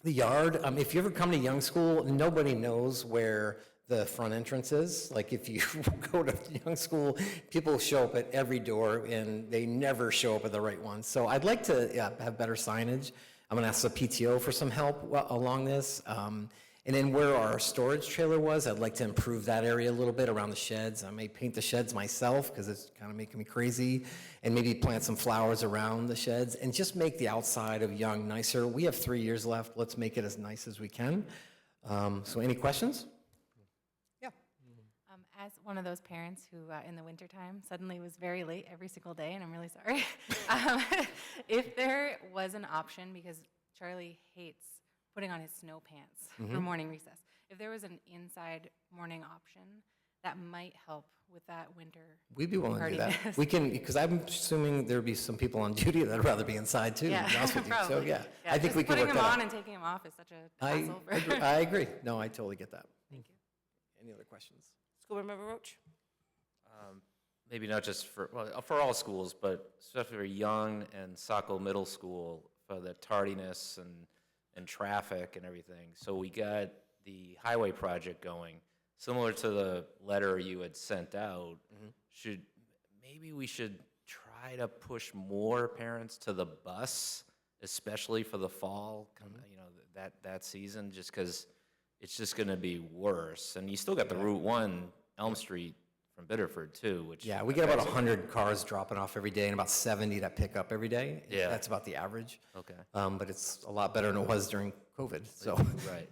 [SPEAKER 14] the yard. If you ever come to Young School, nobody knows where the front entrance is. Like if you go to Young School, people show up at every door and they never show up at the right one. So I'd like to have better signage. I'm gonna ask the PTO for some help along this. And then where our storage trailer was, I'd like to improve that area a little bit around the sheds. I may paint the sheds myself because it's kind of making me crazy, and maybe plant some flowers around the sheds and just make the outside of Young nicer. We have 3 years left. Let's make it as nice as we can. So any questions?
[SPEAKER 4] Yeah.
[SPEAKER 3] As one of those parents who, in the wintertime, suddenly was very late every single day, and I'm really sorry, if there was an option, because Charlie hates putting on his snow pants for morning recess, if there was an inside morning option, that might help with that winter.
[SPEAKER 14] We'd be willing to do that.
[SPEAKER 3] tardiness.
[SPEAKER 14] We can, because I'm assuming there'd be some people on duty that'd rather be inside too, to
[SPEAKER 3] Yeah,
[SPEAKER 14] be honest with you. So,
[SPEAKER 3] probably.
[SPEAKER 14] yeah, I think
[SPEAKER 3] just
[SPEAKER 14] we could work
[SPEAKER 3] putting
[SPEAKER 14] that
[SPEAKER 3] him
[SPEAKER 14] out.
[SPEAKER 3] on and taking him off is such a
[SPEAKER 14] I
[SPEAKER 3] hassle. For
[SPEAKER 14] agree. I agree. No, I totally get that.
[SPEAKER 3] Thank you.
[SPEAKER 14] Any other questions?
[SPEAKER 4] School Board Member Roach?
[SPEAKER 9] Maybe not just for, well, for all schools, but especially for Young and Saco Middle School, for the tardiness and traffic and everything. So we got the highway project going, similar to the letter you had sent out. Maybe we should try to push more parents to the bus, especially for the fall, you know, that season, just because it's just going to be worse. And you still got the Route 1 Elm Street from Biddeford too, which
[SPEAKER 14] Yeah, we get about 100 cars dropping off every day and about 70 that pick up every day.
[SPEAKER 9] Yeah.
[SPEAKER 14] That's about the average.
[SPEAKER 9] Okay.
[SPEAKER 14] But it's a lot better than it was during COVID. So,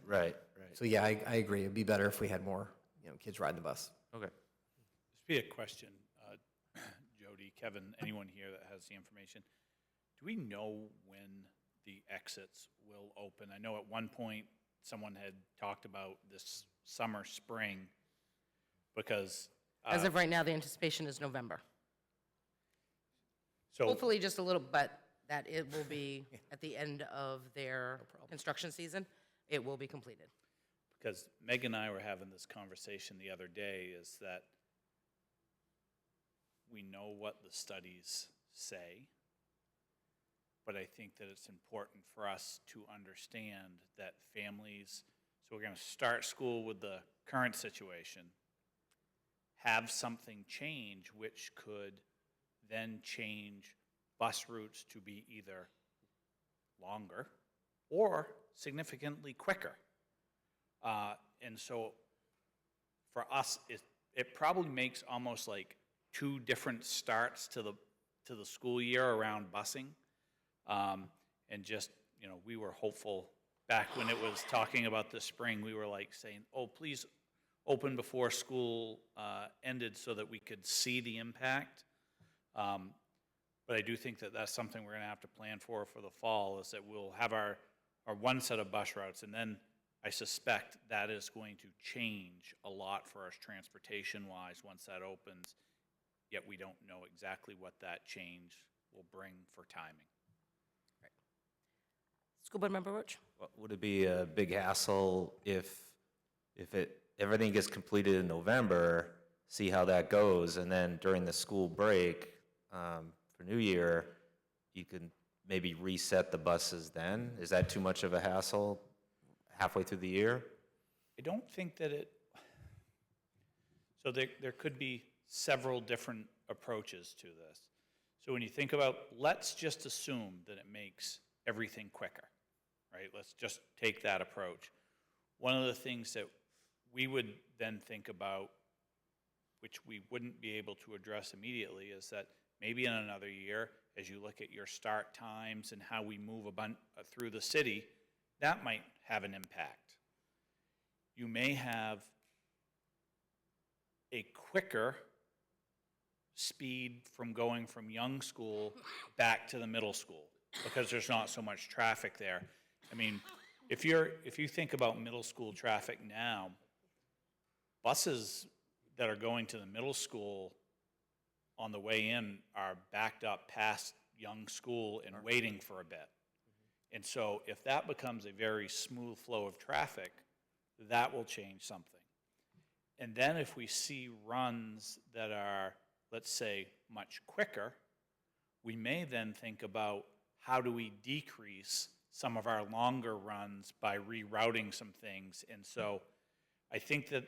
[SPEAKER 9] Right.
[SPEAKER 14] so yeah, I agree. It'd be better if we had more, kids riding the bus.
[SPEAKER 9] Okay.
[SPEAKER 7] This be a question, Jody, Kevin, anyone here that has the information. Do we know when the exits will open? I know at one point someone had talked about this summer, spring, because
[SPEAKER 4] As of right now, the anticipation is November.
[SPEAKER 7] so
[SPEAKER 4] Hopefully just a little, but that it will be at the end of their construction season, it will be completed.
[SPEAKER 7] because Meg and I were having this conversation the other day, is that we know what the studies say, but I think that it's important for us to understand that families, so we're going to start school with the current situation, have something change, which could then change bus routes to be either longer or significantly quicker. And so for us, it probably makes almost like two different starts to the school year around busing. And just, we were hopeful back when it was talking about the spring, we were like saying, oh, please open before school ended so that we could see the impact. But I do think that that's something we're going to have to plan for the fall, is that we'll have our one set of bus routes, and then I suspect that is going to change a lot for us transportation-wise once that opens, yet we don't know exactly what that change will bring for timing.
[SPEAKER 4] School Board Member Roach?
[SPEAKER 9] Would it be a big hassle if everything gets completed in November, see how that goes, and then during the school break for New Year, you can maybe reset the buses then? Is that too much of a hassle halfway through the year?
[SPEAKER 7] I don't think that so there could be several different approaches to this. So when you think about, let's just assume that it makes everything quicker, right? Let's just take that approach. One of the things that we would then think about, which we wouldn't be able to address immediately, is that maybe in another year, as you look at your start times and how we move through the city, that might have an impact. You may have a quicker speed from going from Young School back to the middle school because there's not so much traffic there. I mean, if you think about middle school traffic now, buses that are going to the middle school on the way in are backed up past Young School and waiting for a bit. And so if that becomes a very smooth flow of traffic, that will change something. And then if we see runs that are, let's say, much quicker, we may then think about how do we decrease some of our longer runs by rerouting some things. And so I think that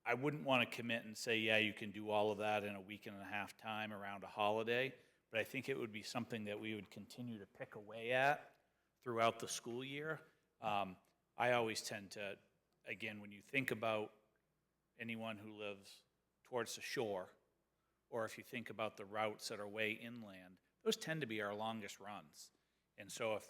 [SPEAKER 7] I wouldn't want to commit and say, yeah, you can do all of that in a week and a half time around a holiday, but I think it would be something that we would continue to pick away at throughout the school year. I always tend to, again, when you think about anyone who lives towards the shore, or if you think about the routes that are way inland, those tend to be our longest runs. And so if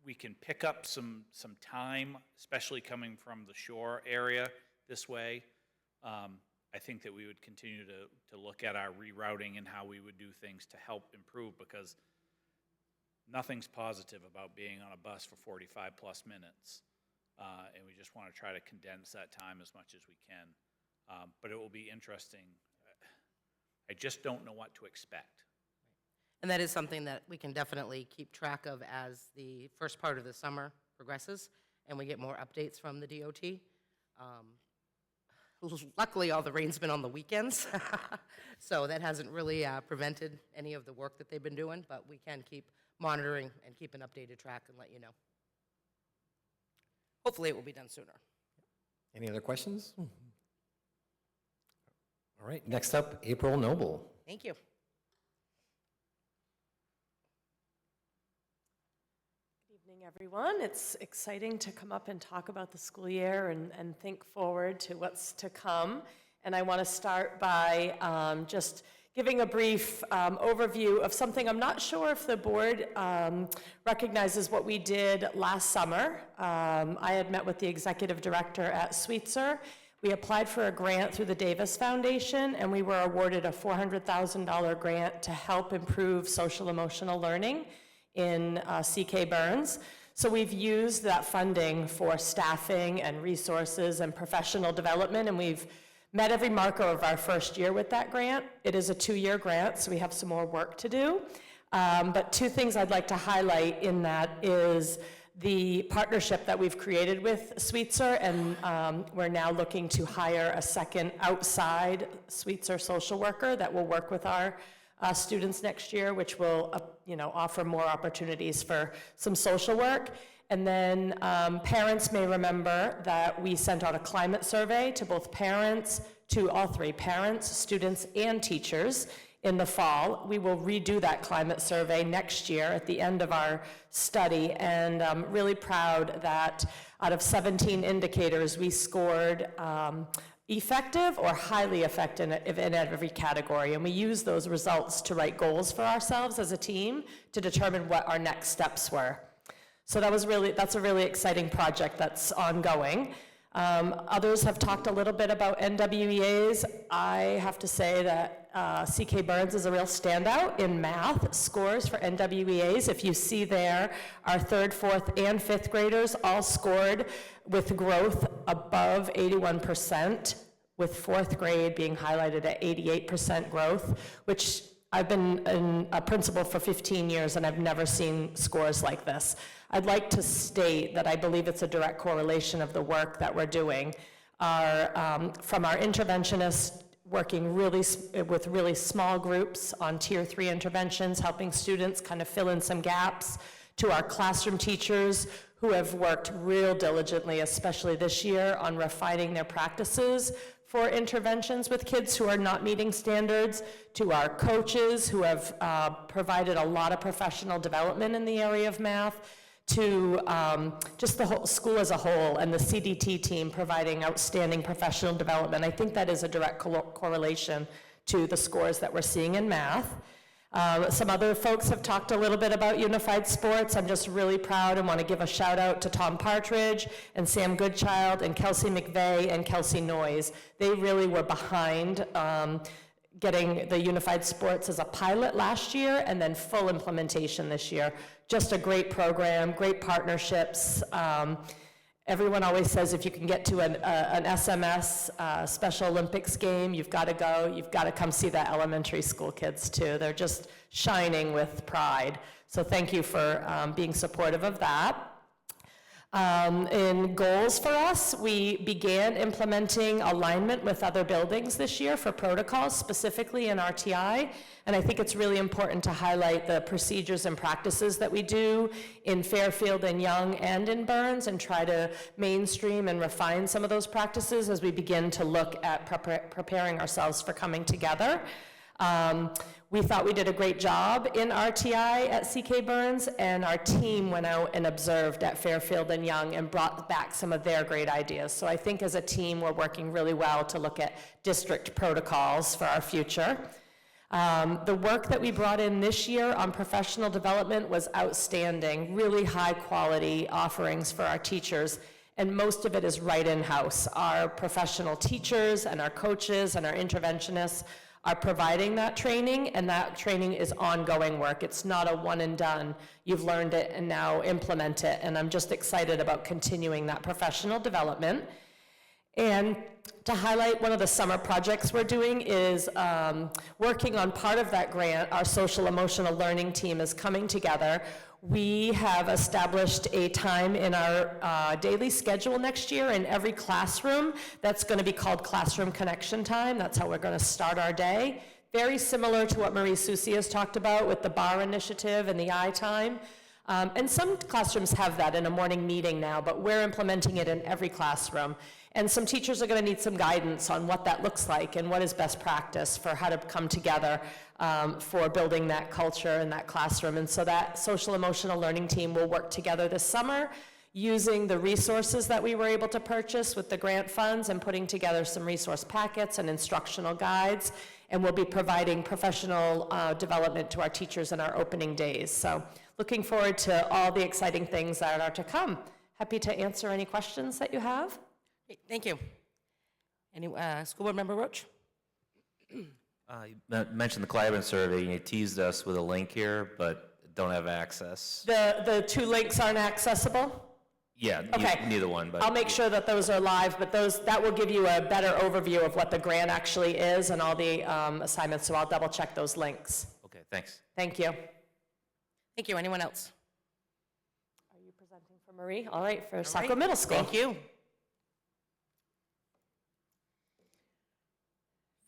[SPEAKER 7] we can pick up some time, especially coming from the shore area, this way. I think that we would continue to look at our rerouting and how we would do things to help improve, because nothing's positive about being on a bus for 45-plus minutes. And we just want to try to condense that time as much as we can. But it will be interesting. I just don't know what to expect.
[SPEAKER 4] And that is something that we can definitely keep track of as the first part of the summer progresses and we get more updates from the DOT. Luckily, all the rain's been on the weekends, so that hasn't really prevented any of the work that they've been doing, but we can keep monitoring and keep an updated track and let you know. Hopefully, it will be done sooner.
[SPEAKER 14] Any other questions? All right, next up, April Noble.
[SPEAKER 4] Thank you.
[SPEAKER 15] Good evening, everyone. It's exciting to come up and talk about the school year and think forward to what's to come. And I want to start by just giving a brief overview of something. I'm not sure if the board recognizes what we did last summer. I had met with the executive director at Sweetser. We applied for a grant through the Davis Foundation, and we were awarded a $400,000 grant to help improve social emotional learning in CK Burns. So we've used that funding for staffing and resources and professional development, and we've met every marker of our first year with that grant. It is a 2-year grant, so we have some more work to do. But 2 things I'd like to highlight in that is the partnership that we've created with Sweetser, and we're now looking to hire a second outside Sweetser social worker that will work with our students next year, which will offer more opportunities for some social work. And then parents may remember that we sent out a climate survey to both parents, to all 3 parents, students, and teachers in the fall. We will redo that climate survey next year at the end of our study, and I'm really proud that out of 17 indicators, we scored effective or highly effective in every category, and we use those results to write goals for ourselves as a team to determine what our next steps were. So that's a really exciting project that's ongoing. Others have talked a little bit about NWEAs. I have to say that CK Burns is a real standout in math scores for NWEAs. If you see there, our 3rd, 4th, and 5th graders all scored with growth above 81%, with 4th grade being highlighted at 88% growth, which I've been a principal for 15 years and I've never seen scores like this. I'd like to state that I believe it's a direct correlation of the work that we're doing. From our interventionists working with really small groups on Tier 3 interventions, helping students kind of fill in some gaps, to our classroom teachers who have worked real diligently, especially this year, on refining their practices for interventions with kids who are not meeting standards, to our coaches who have provided a lot of professional development in the area of math, to just the whole school as a whole, and the CDT team providing outstanding professional development. I think that is a direct correlation to the scores that we're seeing in math. Some other folks have talked a little bit about unified sports. I'm just really proud and want to give a shout out to Tom Partridge and Sam Goodchild and Kelsey McVeigh and Kelsey Noyes. They really were behind getting the unified sports as a pilot last year and then full implementation this year. Just a great program, great partnerships. Everyone always says if you can get to an SMS Special Olympics game, you've got to go. You've got to come see the elementary school kids too. They're just shining with pride. So thank you for being supportive of that. In goals for us, we began implementing alignment with other buildings this year for protocols, specifically in RTI. And I think it's really important to highlight the procedures and practices that we do in Fairfield and Young and in Burns, and try to mainstream and refine some of those practices as we begin to look at preparing ourselves for coming together. We thought we did a great job in RTI at CK Burns, and our team went out and observed at Fairfield and Young and brought back some of their great ideas. So I think as a team, we're working really well to look at district protocols for our future. The work that we brought in this year on professional development was outstanding, really high quality offerings for our teachers. and most of it is right in-house. Our professional teachers and our coaches and our interventionists are providing that training, and that training is ongoing work. It's not a one and done. You've learned it and now implement it, and I'm just excited about continuing that professional development. And to highlight one of the summer projects we're doing is working on part of that grant. Our social emotional learning team is coming together. We have established a time in our daily schedule next year in every classroom that's going to be called Classroom Connection Time. That's how we're going to start our day. Very similar to what Marie Susie has talked about with the BAR initiative and the I time. And some classrooms have that in a morning meeting now, but we're implementing it in every classroom. And some teachers are going to need some guidance on what that looks like and what is best practice for how to come together for building that culture in that classroom. And so that social emotional learning team will work together this summer using the resources that we were able to purchase with the grant funds and putting together some resource packets and instructional guides. And we'll be providing professional development to our teachers in our opening days. So looking forward to all the exciting things that are to come. Happy to answer any questions that you have.
[SPEAKER 4] Great, thank you. Any, School Board Member Roach?
[SPEAKER 9] You mentioned the climate survey, and you teased us with a link here, but don't have access.
[SPEAKER 15] The two links aren't accessible?
[SPEAKER 9] Yeah,
[SPEAKER 15] Okay.
[SPEAKER 9] neither one, but.
[SPEAKER 15] I'll make sure that those are live, but that will give you a better overview of what the grant actually is and all the assignments, so I'll double check those links.
[SPEAKER 9] Okay, thanks.
[SPEAKER 15] Thank you.
[SPEAKER 4] Thank you. Anyone else?
[SPEAKER 15] Are you presenting for Marie? All right, for
[SPEAKER 4] All
[SPEAKER 15] Saco
[SPEAKER 4] right,
[SPEAKER 15] Middle School.
[SPEAKER 4] Thank you.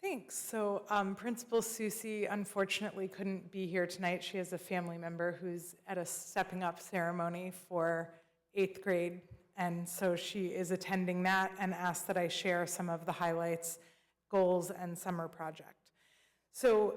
[SPEAKER 10] Thanks. So Principal Susie unfortunately couldn't be here tonight. She has a family member who's at a stepping up ceremony for 8th grade, and so she is attending that and asked that I share some of the highlights, goals, and summer project. So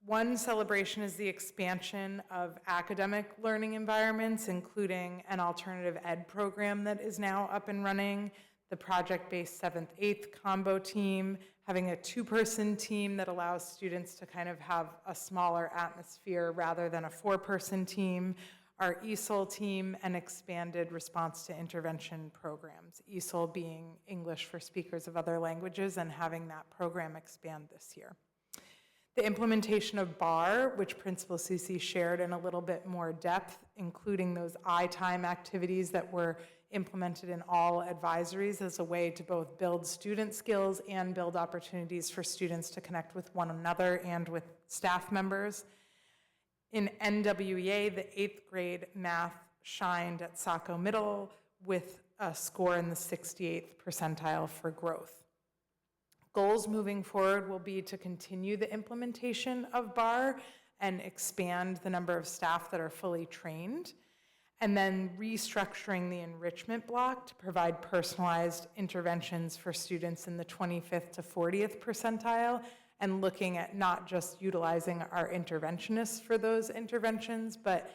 [SPEAKER 10] one celebration is the expansion of academic learning environments, including an alternative ed program that is now up and running, the project-based 7th, 8th combo team, having a 2-person team that allows students to kind of have a smaller atmosphere rather than a 4-person team, our ESOL team, and expanded response to intervention programs, ESOL being English for speakers of other languages, and having that program expand this year. The implementation of BAR, which Principal Susie shared in a little bit more depth, including those I-time activities that were implemented in all advisories as a way to both build student skills and build opportunities for students to connect with one another and with staff members. In NWEA, the 8th grade math shined at Saco Middle with a score in the 68th percentile for growth. Goals moving forward will be to continue the implementation of BAR and expand the number of staff that are fully trained, and then restructuring the enrichment block to provide personalized interventions for students in the 25th to 40th percentile, and looking at not just utilizing our interventionists for those interventions, but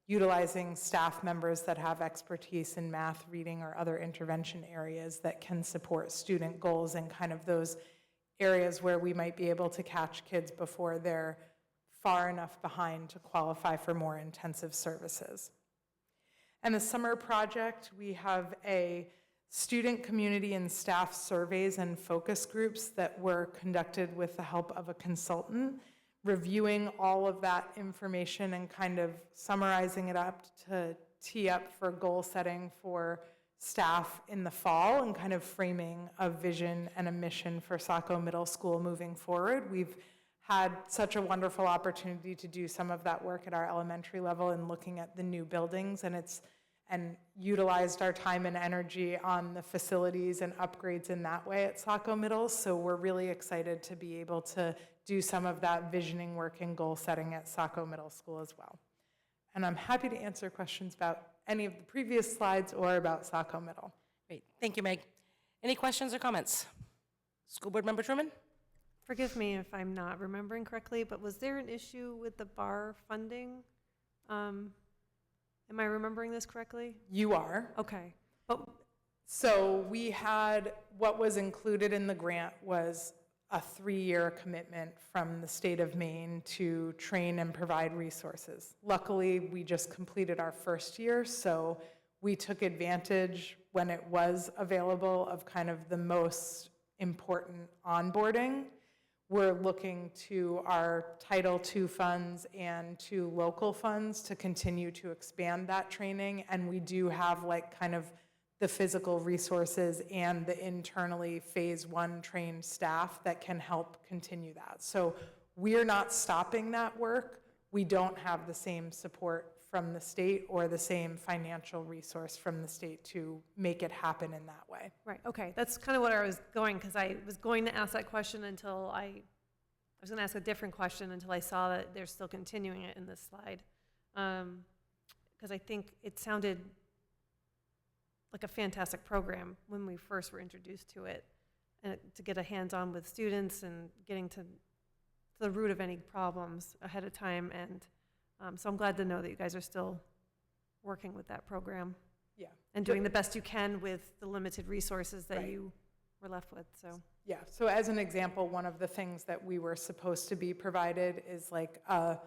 [SPEAKER 10] utilizing staff members that have expertise in math, reading, or other intervention areas that can support student goals in kind of those areas where we might be able to catch kids before they're far enough behind to qualify for more intensive services. And the summer project, we have a student, community, and staff surveys and focus groups that were conducted with the help of a consultant, reviewing all of that information and kind of summarizing it up to tee up for goal setting for staff in the fall and kind of framing a vision and a mission for Saco Middle School moving forward. We've had such a wonderful opportunity to do some of that work at our elementary level and looking at the new buildings, and utilized our time and energy on the facilities and upgrades in that way at Saco Middle. So we're really excited to be able to do some of that visioning work and goal setting at Saco Middle School as well. And I'm happy to answer questions about any of the previous slides or about Saco Middle.
[SPEAKER 4] Great, thank you, Meg. Any questions or comments? School Board Member Truman?
[SPEAKER 5] Forgive me if I'm not remembering correctly, but was there an issue with the BAR funding? Am I remembering this correctly?
[SPEAKER 10] You are.
[SPEAKER 5] Okay.
[SPEAKER 10] So we had, what was included in the grant was a 3-year commitment from the state of Maine to train and provide resources. Luckily, we just completed our first year, so we took advantage when it was available of kind of the most important onboarding. We're looking to our Title II funds and to local funds to continue to expand that training. And we do have like kind of the physical resources and the internally phase 1 trained staff that can help continue that. So we're not stopping that work. We don't have the same support from the state or the same financial resource from the state to make it happen in that way.
[SPEAKER 5] Right, okay, that's kind of what I was going, because I was going to ask that question until I was going to ask a different question until I saw that they're still continuing it in this slide. Because I think it sounded like a fantastic program when we first were introduced to it, and to get a hands-on with students and getting to the root of any problems ahead of time. And so I'm glad to know that you guys are still working with that program.
[SPEAKER 10] Yeah.
[SPEAKER 5] And doing the best you can with the limited resources that
[SPEAKER 10] Right.
[SPEAKER 5] you were left with, so.
[SPEAKER 10] Yeah, so as an example, one of the things that we were supposed to be provided is like I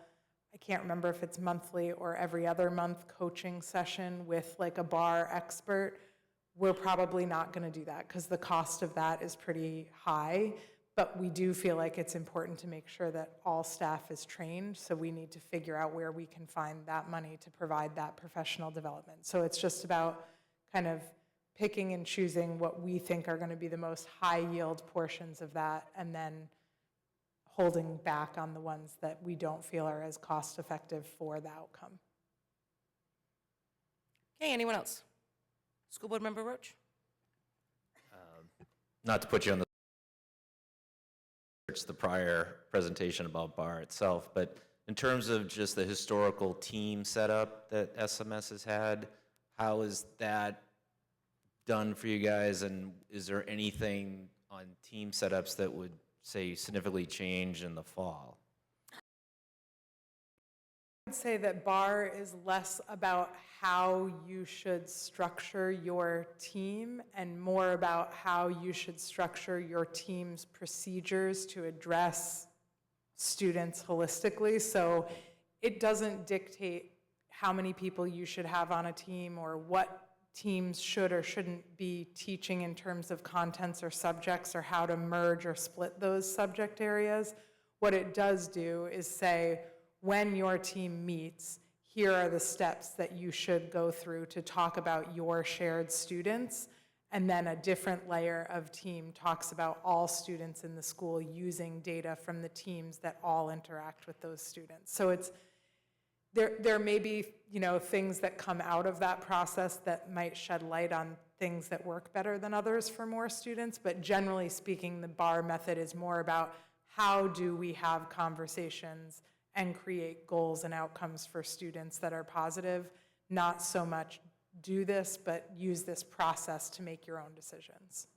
[SPEAKER 10] can't remember if it's monthly or every other month coaching session with like a bar expert. We're probably not going to do that because the cost of that is pretty high, but we do feel like it's important to make sure that all staff is trained, so we need to figure out where we can find that money to provide that professional development. So it's just about kind of picking and choosing what we think are going to be the most high-yield portions of that, and then holding back on the ones that we don't feel are as cost-effective for the outcome.
[SPEAKER 4] Okay, anyone else? School Board Member Roach?
[SPEAKER 9] Not to put you on the prior presentation about BAR itself, but in terms of just the historical team setup that SMS has had, how is that done for you guys, and is there anything on team setups that would, say, significantly change in the fall?
[SPEAKER 10] I would say that BAR is less about how you should structure your team and more about how you should structure your team's procedures to address students holistically. So it doesn't dictate how many people you should have on a team or what teams should or shouldn't be teaching in terms of contents or subjects or how to merge or split those subject areas. What it does do is say, when your team meets, here are the steps that you should go through to talk about your shared students. And then a different layer of team talks about all students in the school using data from the teams that all interact with those students. So it's, there may be, you know, things that come out of that process that might shed light on things that work better than others for more students, but generally speaking, the BAR method is more about how do we have conversations and create goals and outcomes for students that are positive, not so much do this, but use this process to make your own decisions.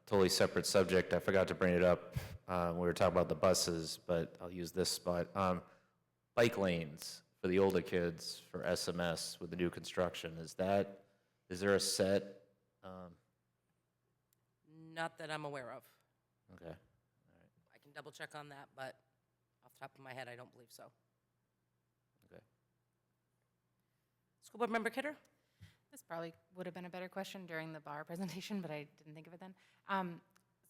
[SPEAKER 9] Totally separate subject. I forgot to bring it up when we were talking about the buses, but I'll use this spot. Bike lanes for the older kids for SMS with the new construction. Is there a set?
[SPEAKER 4] Not that I'm aware of.
[SPEAKER 9] Okay.
[SPEAKER 4] I can double check on that, but off the top of my head, I don't believe so.
[SPEAKER 9] Okay.
[SPEAKER 4] School Board Member Kidder?
[SPEAKER 3] This probably would have been a better question during the BAR presentation, but I didn't think of it then.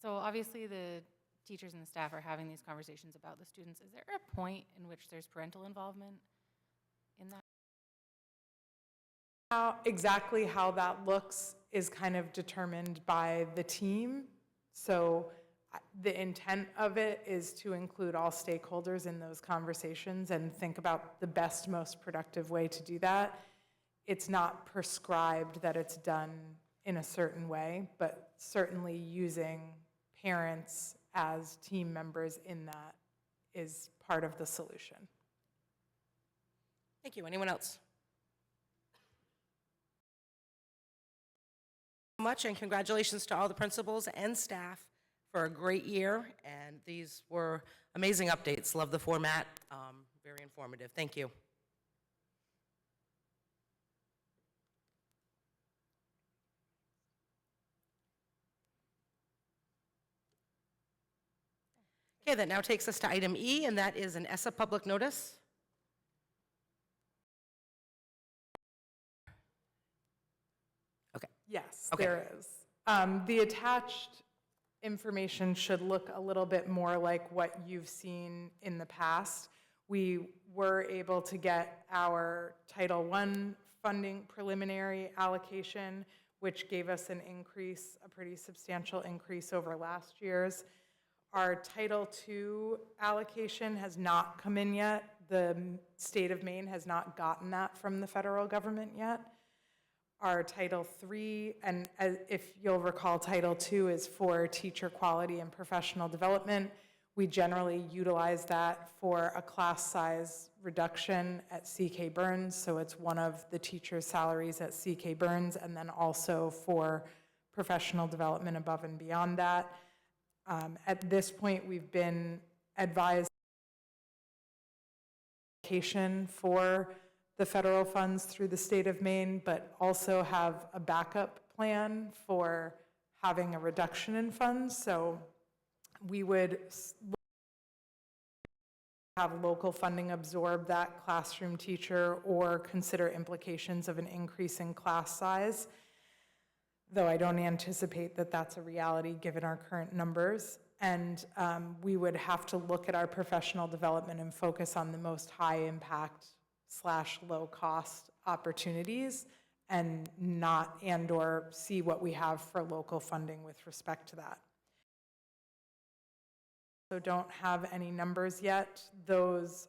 [SPEAKER 3] So obviously the teachers and the staff are having these conversations about the students. Is there a point in which there's parental involvement in that?
[SPEAKER 10] Exactly how that looks is kind of determined by the team. So the intent of it is to include all stakeholders in those conversations and think about the best, most productive way to do that. It's not prescribed that it's done in a certain way, but certainly using parents as team members in that is part of the solution.
[SPEAKER 4] Thank you. Anyone else? Much, and congratulations to all the principals and staff for a great year, and these were amazing updates. Love the format, very informative. Thank you. Okay, that now takes us to item E, and that is an ESSA public notice.
[SPEAKER 10] Yes,
[SPEAKER 4] Okay.
[SPEAKER 10] there is. The attached information should look a little bit more like what you've seen in the past. We were able to get our Title I funding preliminary allocation, which gave us an increase, a pretty substantial increase over last year's. Our Title II allocation has not come in yet. The state of Maine has not gotten that from the federal government yet. Our Title III, and if you'll recall, Title II is for teacher quality and professional development. We generally utilize that for a class size reduction at CK Burns, so it's one of the teachers' salaries at CK Burns, and then also for professional development above and beyond that. At this point, we've been advised for the federal funds through the state of Maine, but also have a backup plan for having a reduction in funds. So we would have local funding absorb that classroom teacher or consider implications of an increase in class size, though I don't anticipate that that's a reality given our current numbers. And we would have to look at our professional development and focus on the most high impact / low cost opportunities and not or see what we have for local funding with respect to that. So don't have any numbers yet. Those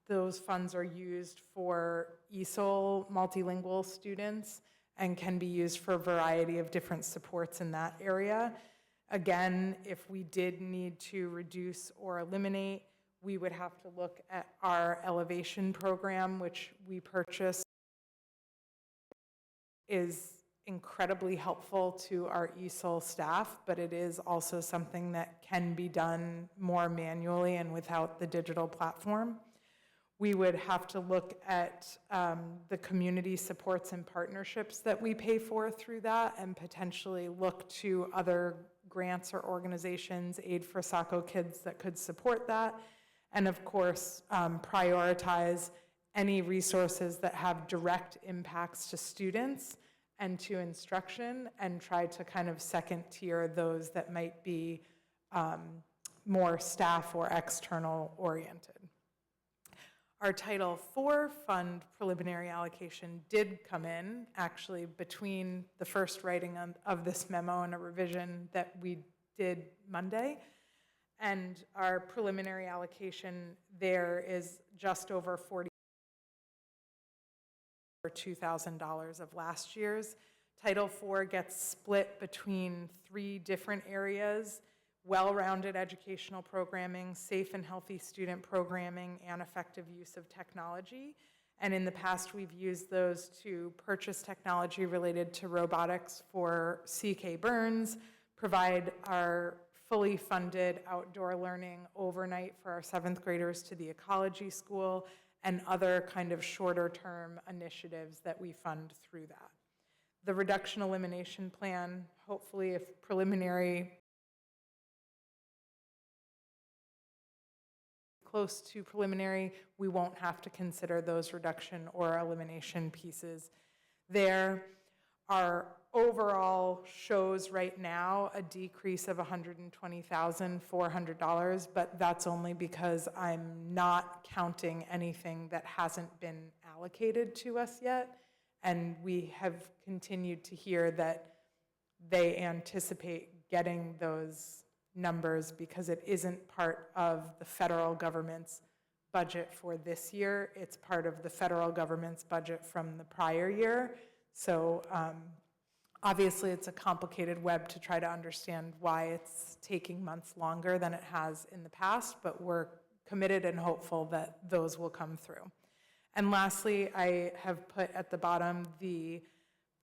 [SPEAKER 10] funds are used for ESOL multilingual students and can be used for a variety of different supports in that area. Again, if we did need to reduce or eliminate, we would have to look at our elevation program, which we purchased, is incredibly helpful to our ESOL staff, but it is also something that can be done more manually and without the digital platform. We would have to look at the community supports and partnerships that we pay for through that and potentially look to other grants or organizations, Aid for Saco Kids, that could support that. And of course, prioritize any resources that have direct impacts to students and to instruction, and try to kind of second tier those that might be more staff or external oriented. Our Title IV fund preliminary allocation did come in, actually, between the first writing of this memo and a revision that we did Monday. And our preliminary allocation there is just over $2,000 of last year's. Title IV gets split between 3 different areas: well-rounded educational programming, safe and healthy student programming, and effective use of technology. And in the past, we've used those to purchase technology related to robotics for CK Burns, provide our fully funded outdoor learning overnight for our 7th graders to the ecology school, and other kind of shorter term initiatives that we fund through that. The reduction elimination plan, hopefully if preliminary, close to preliminary, we won't have to consider those reduction or elimination pieces there. Our overall shows right now a decrease of $120,400, but that's only because I'm not counting anything that hasn't been allocated to us yet. And we have continued to hear that they anticipate getting those numbers because it isn't part of the federal government's budget for this year. It's part of the federal government's budget from the prior year. So obviously it's a complicated web to try to understand why it's taking months longer than it has in the past, but we're committed and hopeful that those will come through. And lastly, I have put at the bottom the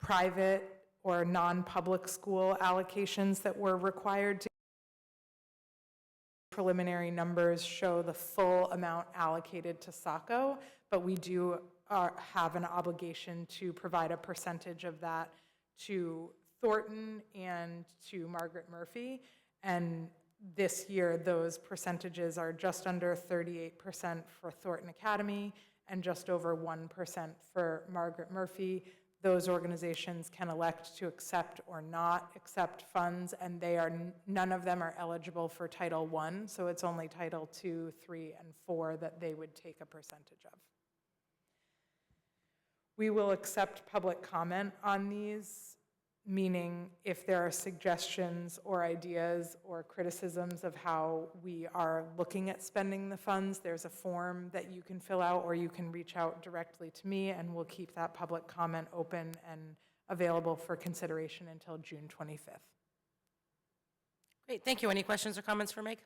[SPEAKER 10] private or non-public school allocations that were required to. Preliminary numbers show the full amount allocated to Saco, but we do have an obligation to provide a percentage of that to Thornton and to Margaret Murphy. And this year, those percentages are just under 38% for Thornton Academy and just over 1% for Margaret Murphy. those organizations can elect to accept or not accept funds, and none of them are eligible for Title I, so it's only Title II, III, and IV that they would take a percentage of. We will accept public comment on these, meaning if there are suggestions or ideas or criticisms of how we are looking at spending the funds, there's a form that you can fill out, or you can reach out directly to me, and we'll keep that public comment open and available for consideration until June 25th.
[SPEAKER 4] Great, thank you. Any questions or comments for Meg?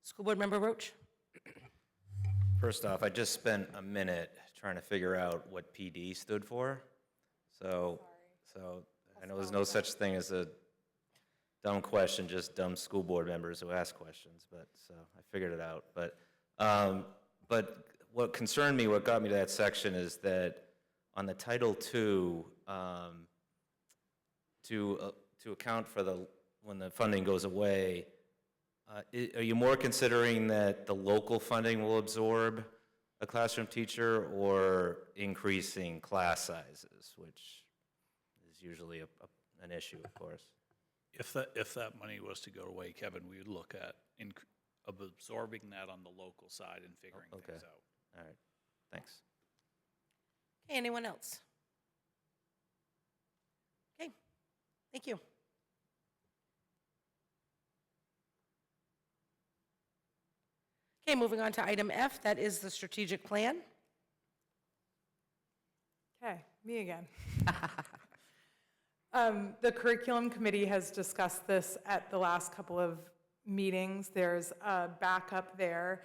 [SPEAKER 4] School Board Member Roach?
[SPEAKER 9] First off, I just spent a minute trying to figure out what PD stood for. So I know there's no such thing as a dumb question, just dumb school board members who ask questions, but so I figured it out. But what concerned me, what got me to that section is that on the Title II, to account for when the funding goes away, are you more considering that the local funding will absorb a classroom teacher, or increasing class sizes, which is usually an issue, of course?
[SPEAKER 7] If that money was to go away, Kevin, we would look at absorbing that on the local side and figuring things out.
[SPEAKER 9] All right, thanks.
[SPEAKER 4] Okay, anyone else? Okay, thank you. Okay, moving on to item F, that is the strategic plan.
[SPEAKER 10] Okay, me again. The curriculum committee has discussed this at the last couple of meetings. There's a backup there.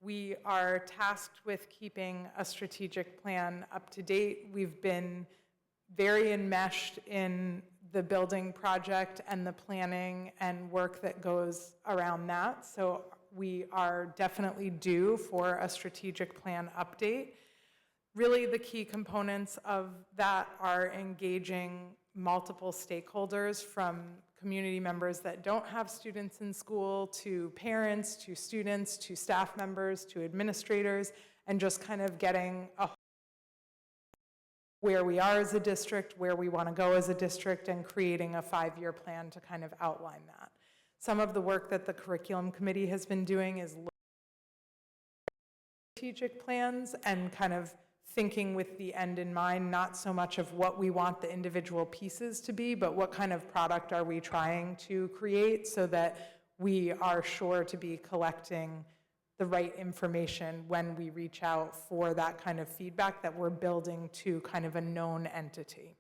[SPEAKER 10] We are tasked with keeping a strategic plan up to date. We've been very enmeshed in the building project and the planning and work that goes around that. So we are definitely due for a strategic plan update. Really, the key components of that are engaging multiple stakeholders, from community members that don't have students in school, to parents, to students, to staff members, to administrators, and just kind of getting where we are as a district, where we want to go as a district, and creating a 5-year plan to kind of outline that. Some of the work that the curriculum committee has been doing is looking at strategic plans and kind of thinking with the end in mind, not so much of what we want the individual pieces to be, but what kind of product are we trying to create so that we are sure to be collecting the right information when we reach out for that kind of feedback that we're building to kind of a known entity.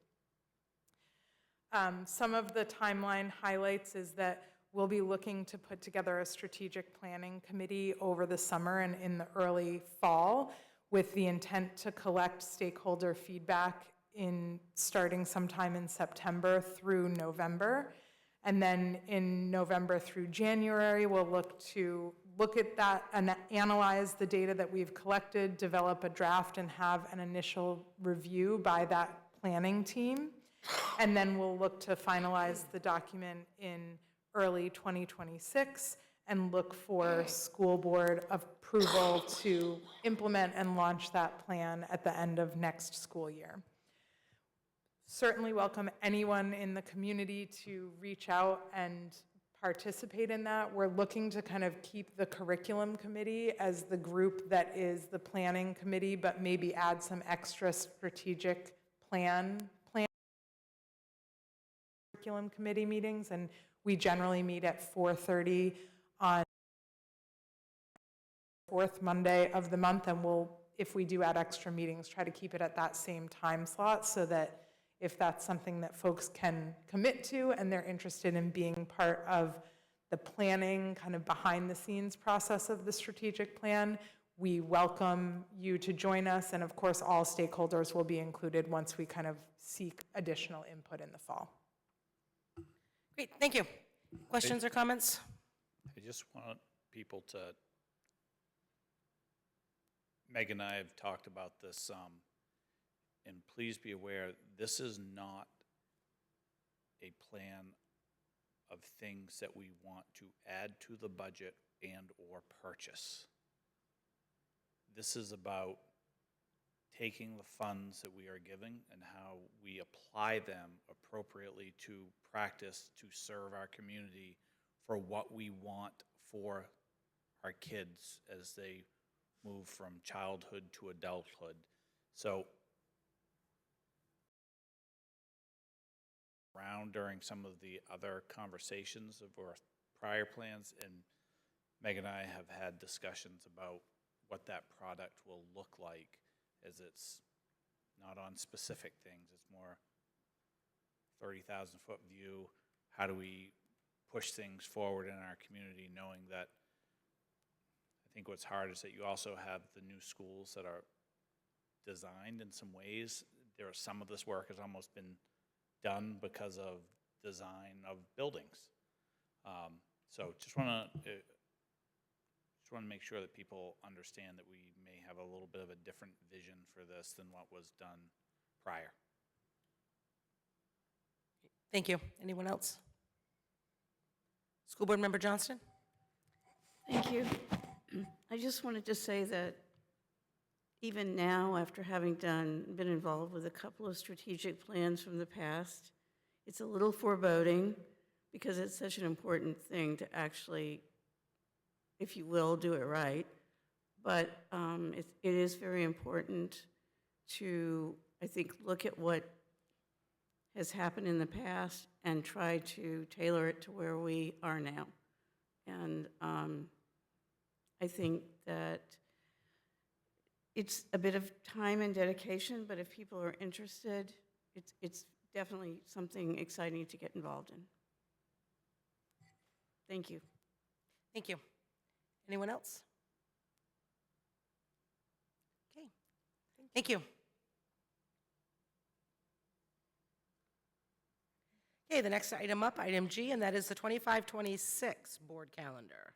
[SPEAKER 10] Some of the timeline highlights is that we'll be looking to put together a strategic planning committee over the summer and in the early fall, with the intent to collect stakeholder feedback starting sometime in September through November. And then in November through January, we'll look at that and analyze the data that we've collected, develop a draft, and have an initial review by that planning team. And then we'll look to finalize the document in early 2026 and look for school board approval to implement and launch that plan at the end of next school year. Certainly welcome anyone in the community to reach out and participate in that. We're looking to kind of keep the curriculum committee as the group that is the planning committee, but maybe add some extra strategic plan curriculum committee meetings. And we generally meet at 4:30 on the 4th Monday of the month, and we'll, if we do add extra meetings, try to keep it at that same time slot so that if that's something that folks can commit to and they're interested in being part of the planning, kind of behind the scenes process of the strategic plan, we welcome you to join us. And of course, all stakeholders will be included once we kind of seek additional input in the fall.
[SPEAKER 4] Great, thank you. Questions or comments?
[SPEAKER 7] I just want people to, Meg and I have talked about this, and please be aware, this is not a plan of things that we want to add to the budget and or purchase. This is about taking the funds that we are giving and how we apply them appropriately to practice to serve our community for what we want for our kids as they move from childhood to adulthood. So around during some of the other conversations of our prior plans, and Meg and I have had discussions about what that product will look like, as it's not on specific things, it's more 30,000-foot view. How do we push things forward in our community, knowing that I think what's hard is that you also have the new schools that are designed in some ways. There are some of this work has almost been done because of design of buildings. So just want to make sure that people understand that we may have a little bit of a different vision for this than what was done prior.
[SPEAKER 4] Thank you. Anyone else? School Board Member Johnston?
[SPEAKER 2] Thank you. I just wanted to say that even now, after having been involved with a couple of strategic plans from the past, it's a little foreboding because it's such an important thing to actually, if you will, do it right. But it is very important to, I think, look at what has happened in the past and try to tailor it to where we are now. And I think that it's a bit of time and dedication, but if people are interested, it's definitely something exciting to get involved in. Thank you.
[SPEAKER 4] Thank you. Anyone else? Okay. Thank you. Okay, the next item up, item G, and that is the 25-26 board calendar.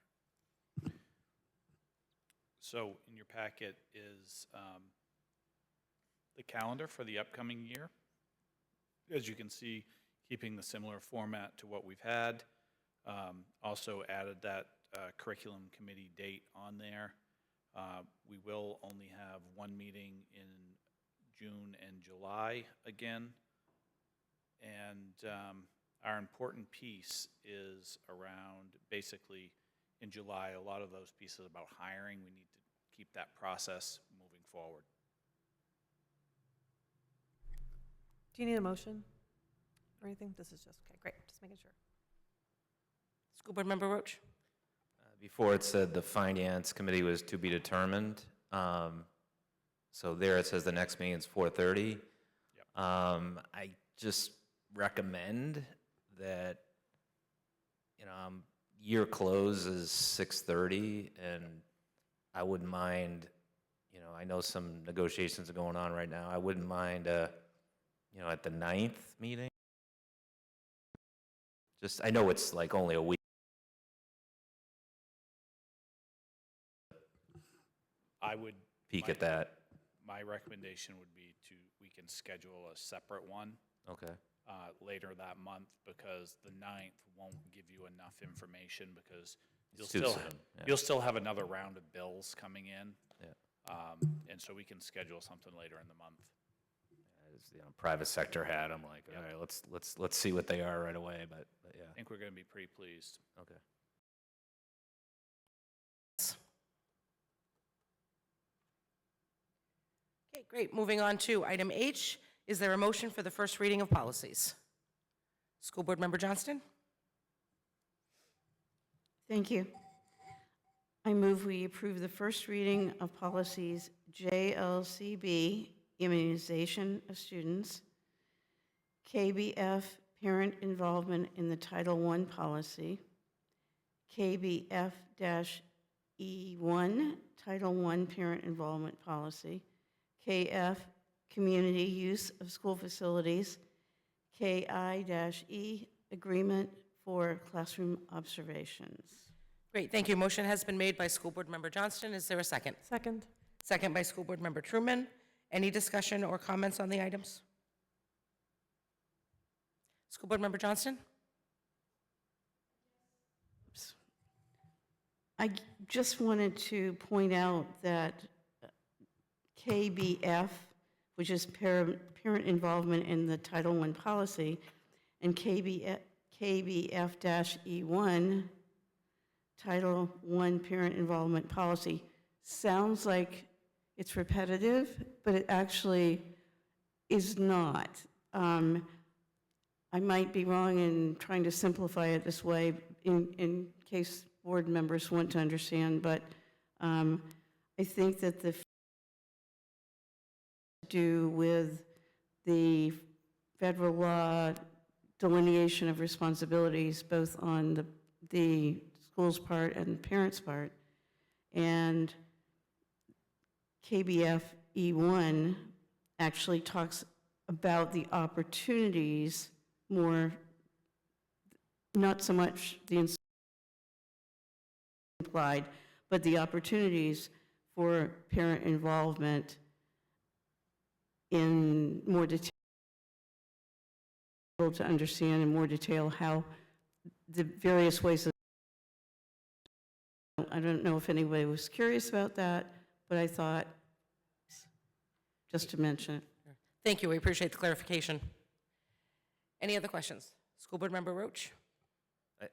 [SPEAKER 7] So in your packet is the calendar for the upcoming year. As you can see, keeping the similar format to what we've had. Also added that curriculum committee date on there. We will only have one meeting in June and July again. And our important piece is around basically in July, a lot of those pieces about hiring, we need to keep that process moving forward.
[SPEAKER 5] Do you need a motion or anything? This is just, okay, great, just making sure.
[SPEAKER 4] School Board Member Roach?
[SPEAKER 9] Before it said the finance committee was to be determined. So there it says the next meeting is 4:30.
[SPEAKER 7] Yep.
[SPEAKER 9] I just recommend that, year close is 6:30, and I wouldn't mind, I know some negotiations are going on right now. I wouldn't mind, at the 9th meeting. Just, I know it's like only a week.
[SPEAKER 7] I would
[SPEAKER 9] Peek at that.
[SPEAKER 7] My recommendation would be we can schedule a separate one
[SPEAKER 9] Okay.
[SPEAKER 7] later that month, because the 9th won't give you enough information, because
[SPEAKER 9] It's too soon, yeah.
[SPEAKER 7] you'll still have another round of bills coming in.
[SPEAKER 9] Yeah.
[SPEAKER 7] And so we can schedule something later in the month.
[SPEAKER 9] As, private sector hat, I'm like, all right, let's see what they are right away, but yeah.
[SPEAKER 7] I think we're going to be pretty pleased.
[SPEAKER 9] Okay.
[SPEAKER 4] Okay, great. Moving on to item H. Is there a motion for the first reading of policies? School Board Member Johnston?
[SPEAKER 2] Thank you. I move we approve the first reading of policies JLCB, immunization of students, KBF, parent involvement in the Title I policy, KBF-E1, Title I parent involvement policy, KF, community use of school facilities, KI-E, agreement for classroom observations.
[SPEAKER 4] Great, thank you. Motion has been made by School Board Member Johnston. Is there a second?
[SPEAKER 5] Second.
[SPEAKER 4] Second by School Board Member Truman. Any discussion or comments on the items? School Board Member Johnston?
[SPEAKER 2] I just wanted to point out that KBF which is parent involvement in the Title I policy, and KBF-E1, Title I parent involvement policy. Sounds like it's repetitive, but it actually is not. I might be wrong in trying to simplify it this way in case board members want to understand, but I think that the do with the federal law delineation of responsibilities, both on the school's part and parents' part, and KBF E1 actually talks about the opportunities more, not so much the implied, but the opportunities for parent involvement in more detail, to understand in more detail how the various ways of, I don't know if anybody was curious about that, but I thought just to mention it.
[SPEAKER 4] Thank you, we appreciate the clarification. Any other questions? School Board Member Roach?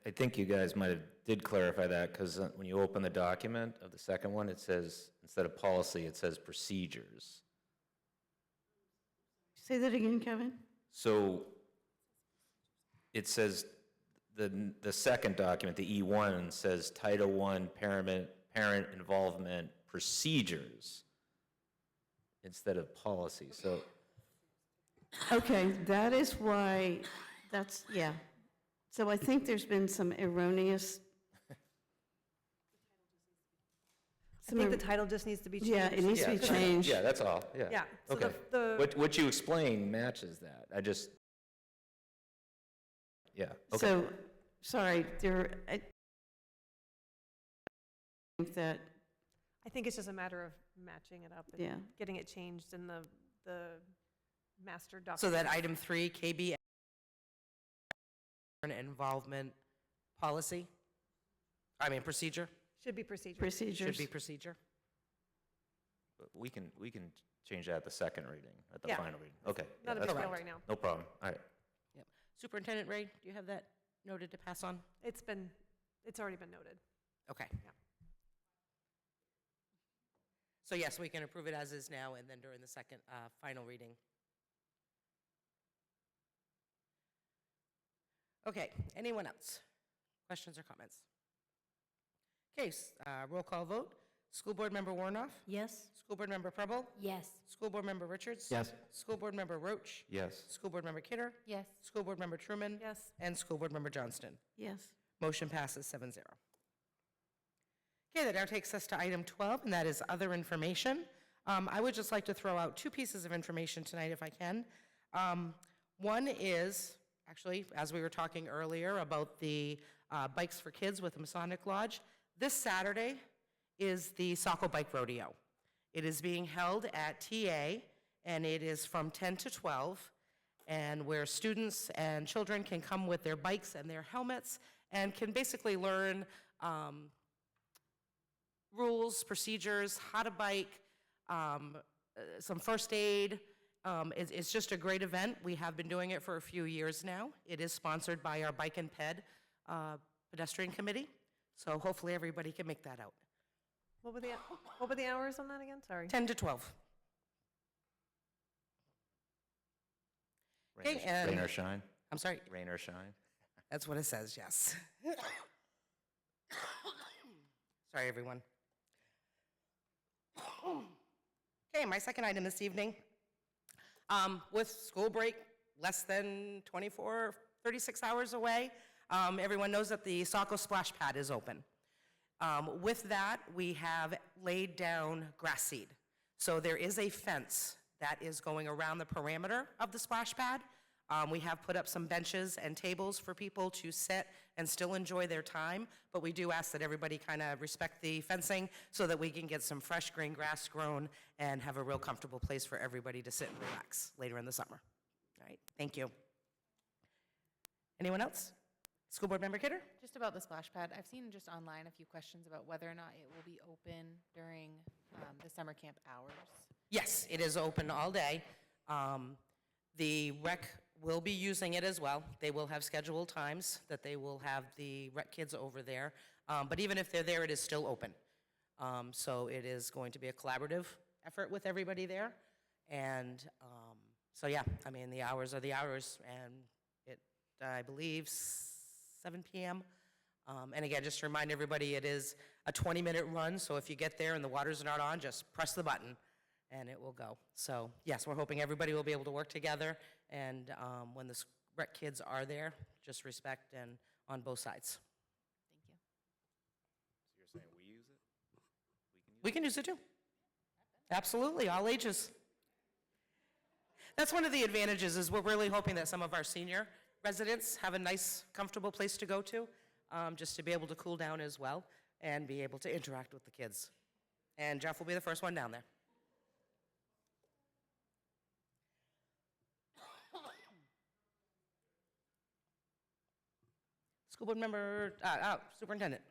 [SPEAKER 9] I think you guys might have did clarify that, because when you open the document of the second one, it says, instead of policy, it says procedures.
[SPEAKER 2] Say that again, Kevin?
[SPEAKER 9] So it says, the second document, the E1, says Title I parent involvement procedures instead of policy. So
[SPEAKER 2] Okay, that is why, yeah. So I think there's been some erroneous.
[SPEAKER 5] I think the title just needs to be changed.
[SPEAKER 2] Yeah, it needs to be changed.
[SPEAKER 9] Yeah, that's all, yeah.
[SPEAKER 5] Yeah, so
[SPEAKER 9] Okay. What you explained matches that. I just, yeah, okay.
[SPEAKER 2] So, sorry, I think that,
[SPEAKER 5] I think it's just a matter of matching it up and
[SPEAKER 2] Yeah.
[SPEAKER 5] getting it changed in the master document.
[SPEAKER 4] So that item 3, KB involvement policy? I mean, procedure?
[SPEAKER 5] Should be procedure.
[SPEAKER 2] procedures.
[SPEAKER 4] Should be procedure.
[SPEAKER 9] But we can change that at the second reading, at the
[SPEAKER 5] Yeah.
[SPEAKER 9] final reading. Okay.
[SPEAKER 5] Not a
[SPEAKER 9] that's
[SPEAKER 5] big deal
[SPEAKER 9] fine.
[SPEAKER 5] right now.
[SPEAKER 9] No problem, all right.
[SPEAKER 4] Yep. Superintendent Ray, do you have that noted to pass on?
[SPEAKER 5] It's already been noted.
[SPEAKER 4] Okay.
[SPEAKER 5] Yeah.
[SPEAKER 4] So yes, we can approve it as is now, and then during the second final reading. Okay, anyone else? Questions or comments? Okay, roll call vote. School Board Member Warnoff?
[SPEAKER 11] Yes?
[SPEAKER 4] School Board Member Preble?
[SPEAKER 8] Yes.
[SPEAKER 4] School Board Member Richards?
[SPEAKER 14] Yes.
[SPEAKER 4] School Board Member Roach?
[SPEAKER 9] Yes.
[SPEAKER 4] School Board Member Kidder?
[SPEAKER 3] Yes.
[SPEAKER 4] School Board Member Truman?
[SPEAKER 5] Yes.
[SPEAKER 4] And School Board Member Johnston.
[SPEAKER 2] Yes.
[SPEAKER 4] Motion passes 7-0. Okay, that now takes us to item 12, and that is other information. I would just like to throw out 2 pieces of information tonight, if I can. One is, actually, as we were talking earlier about the Bikes for Kids with the Masonic Lodge, this Saturday is the Saco Bike Rodeo. It is being held at TA, and it is from 10 to 12, and where students and children can come with their bikes and their helmets and can basically learn rules, procedures, how to bike, some first aid. It's just a great event. We have been doing it for a few years now. It is sponsored by our Bike and Ped pedestrian committee, so hopefully everybody can make that out.
[SPEAKER 5] What were the hours on that again? Sorry.
[SPEAKER 4] 10 to 12. Okay, and-
[SPEAKER 9] Rain or shine?
[SPEAKER 4] I'm sorry.
[SPEAKER 9] Rain or shine?
[SPEAKER 4] That's what it says, yes. Sorry, everyone. Okay, my second item this evening. With school break less than 36 hours away, everyone knows that the Saco splash pad is open. With that, we have laid down grass seed. So there is a fence that is going around the perimeter of the splash pad. We have put up some benches and tables for people to sit and still enjoy their time, but we do ask that everybody kind of respect the fencing so that we can get some fresh green grass grown and have a real comfortable place for everybody to sit and relax later in the summer. All right, thank you. Anyone else? School Board Member Kidder?
[SPEAKER 3] Just about the splash pad, I've seen just online a few questions about whether or not it will be open during the summer camp hours.
[SPEAKER 4] Yes, it is open all day. The rec will be using it as well. They will have scheduled times that they will have the rec kids over there. But even if they're there, it is still open. So it is going to be a collaborative effort with everybody there. And so, yeah, I mean, the hours are the hours, and it, I believe, 7 p.m. And again, just to remind everybody, it is a 20-minute run, so if you get there and the water's not on, just press the button, and it will go. So, yes, we're hoping everybody will be able to work together, and when the rec kids are there, just respect and on both sides.
[SPEAKER 3] Thank you.
[SPEAKER 9] So you're saying we use it?
[SPEAKER 4] We can use it too. Absolutely, all ages. That's one of the advantages, is we're really hoping that some of our senior residents have a nice, comfortable place to go to, just to be able to cool down as well and be able to interact with the kids. And Jeff will be the first one down there. School board member, superintendent.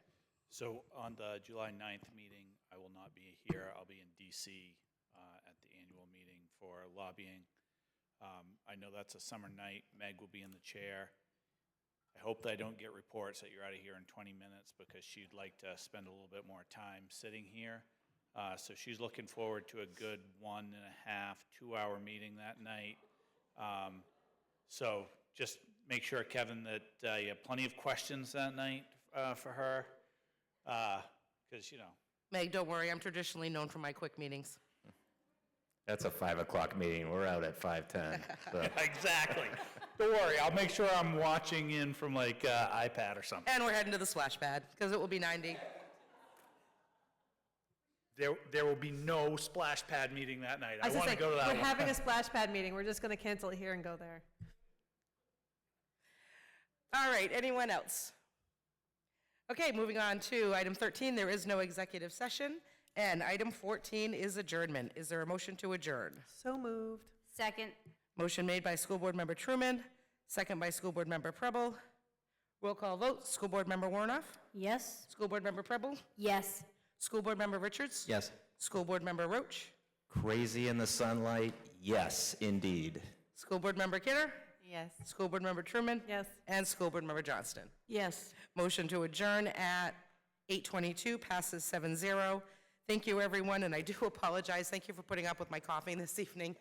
[SPEAKER 7] So on the July 9th meeting, I will not be here. I'll be in DC at the annual meeting for lobbying. I know that's a summer night. Meg will be in the chair. I hope that I don't get reports that you're out of here in 20 minutes because she'd like to spend a little bit more time sitting here. So she's looking forward to a good 1.5, 2-hour meeting that night. So just make sure, Kevin, that you have plenty of questions that night for her, because, you know.
[SPEAKER 4] Meg, don't worry, I'm traditionally known for my quick meetings.
[SPEAKER 9] That's a 5 o'clock meeting. We're out at 5:10. So.
[SPEAKER 7] Exactly. Don't worry, I'll make sure I'm watching in from like iPad or something.
[SPEAKER 4] And we're heading to the splash pad, because it will be 90.
[SPEAKER 7] There will be no splash pad meeting that night. I
[SPEAKER 5] was
[SPEAKER 7] want
[SPEAKER 5] gonna
[SPEAKER 7] to go to that
[SPEAKER 5] We're
[SPEAKER 7] one.
[SPEAKER 5] having a splash pad meeting. We're just going to cancel it here and go there.
[SPEAKER 4] All right, anyone else? Okay, moving on to item 13, there is no executive session. And item 14 is adjournment. Is there a motion to adjourn?
[SPEAKER 5] So moved.
[SPEAKER 8] Second.
[SPEAKER 4] Motion made by School Board Member Truman, second by School Board Member Preble. Roll call vote, School Board Member Warnoff,
[SPEAKER 8] Yes.
[SPEAKER 4] School Board Member Preble,
[SPEAKER 8] Yes.
[SPEAKER 4] School Board Member Richards,
[SPEAKER 14] Yes.
[SPEAKER 4] School Board Member Roach,
[SPEAKER 9] Crazy in the sunlight? Yes, indeed.
[SPEAKER 4] School Board Member Kidder,
[SPEAKER 3] Yes.
[SPEAKER 4] School Board Member Truman,
[SPEAKER 5] Yes.
[SPEAKER 4] and School Board Member Johnston.
[SPEAKER 5] Yes.
[SPEAKER 4] Motion to adjourn at 8:22 passes 7-0. Thank you, everyone, and I do apologize. Thank you for putting up with my coughing this evening.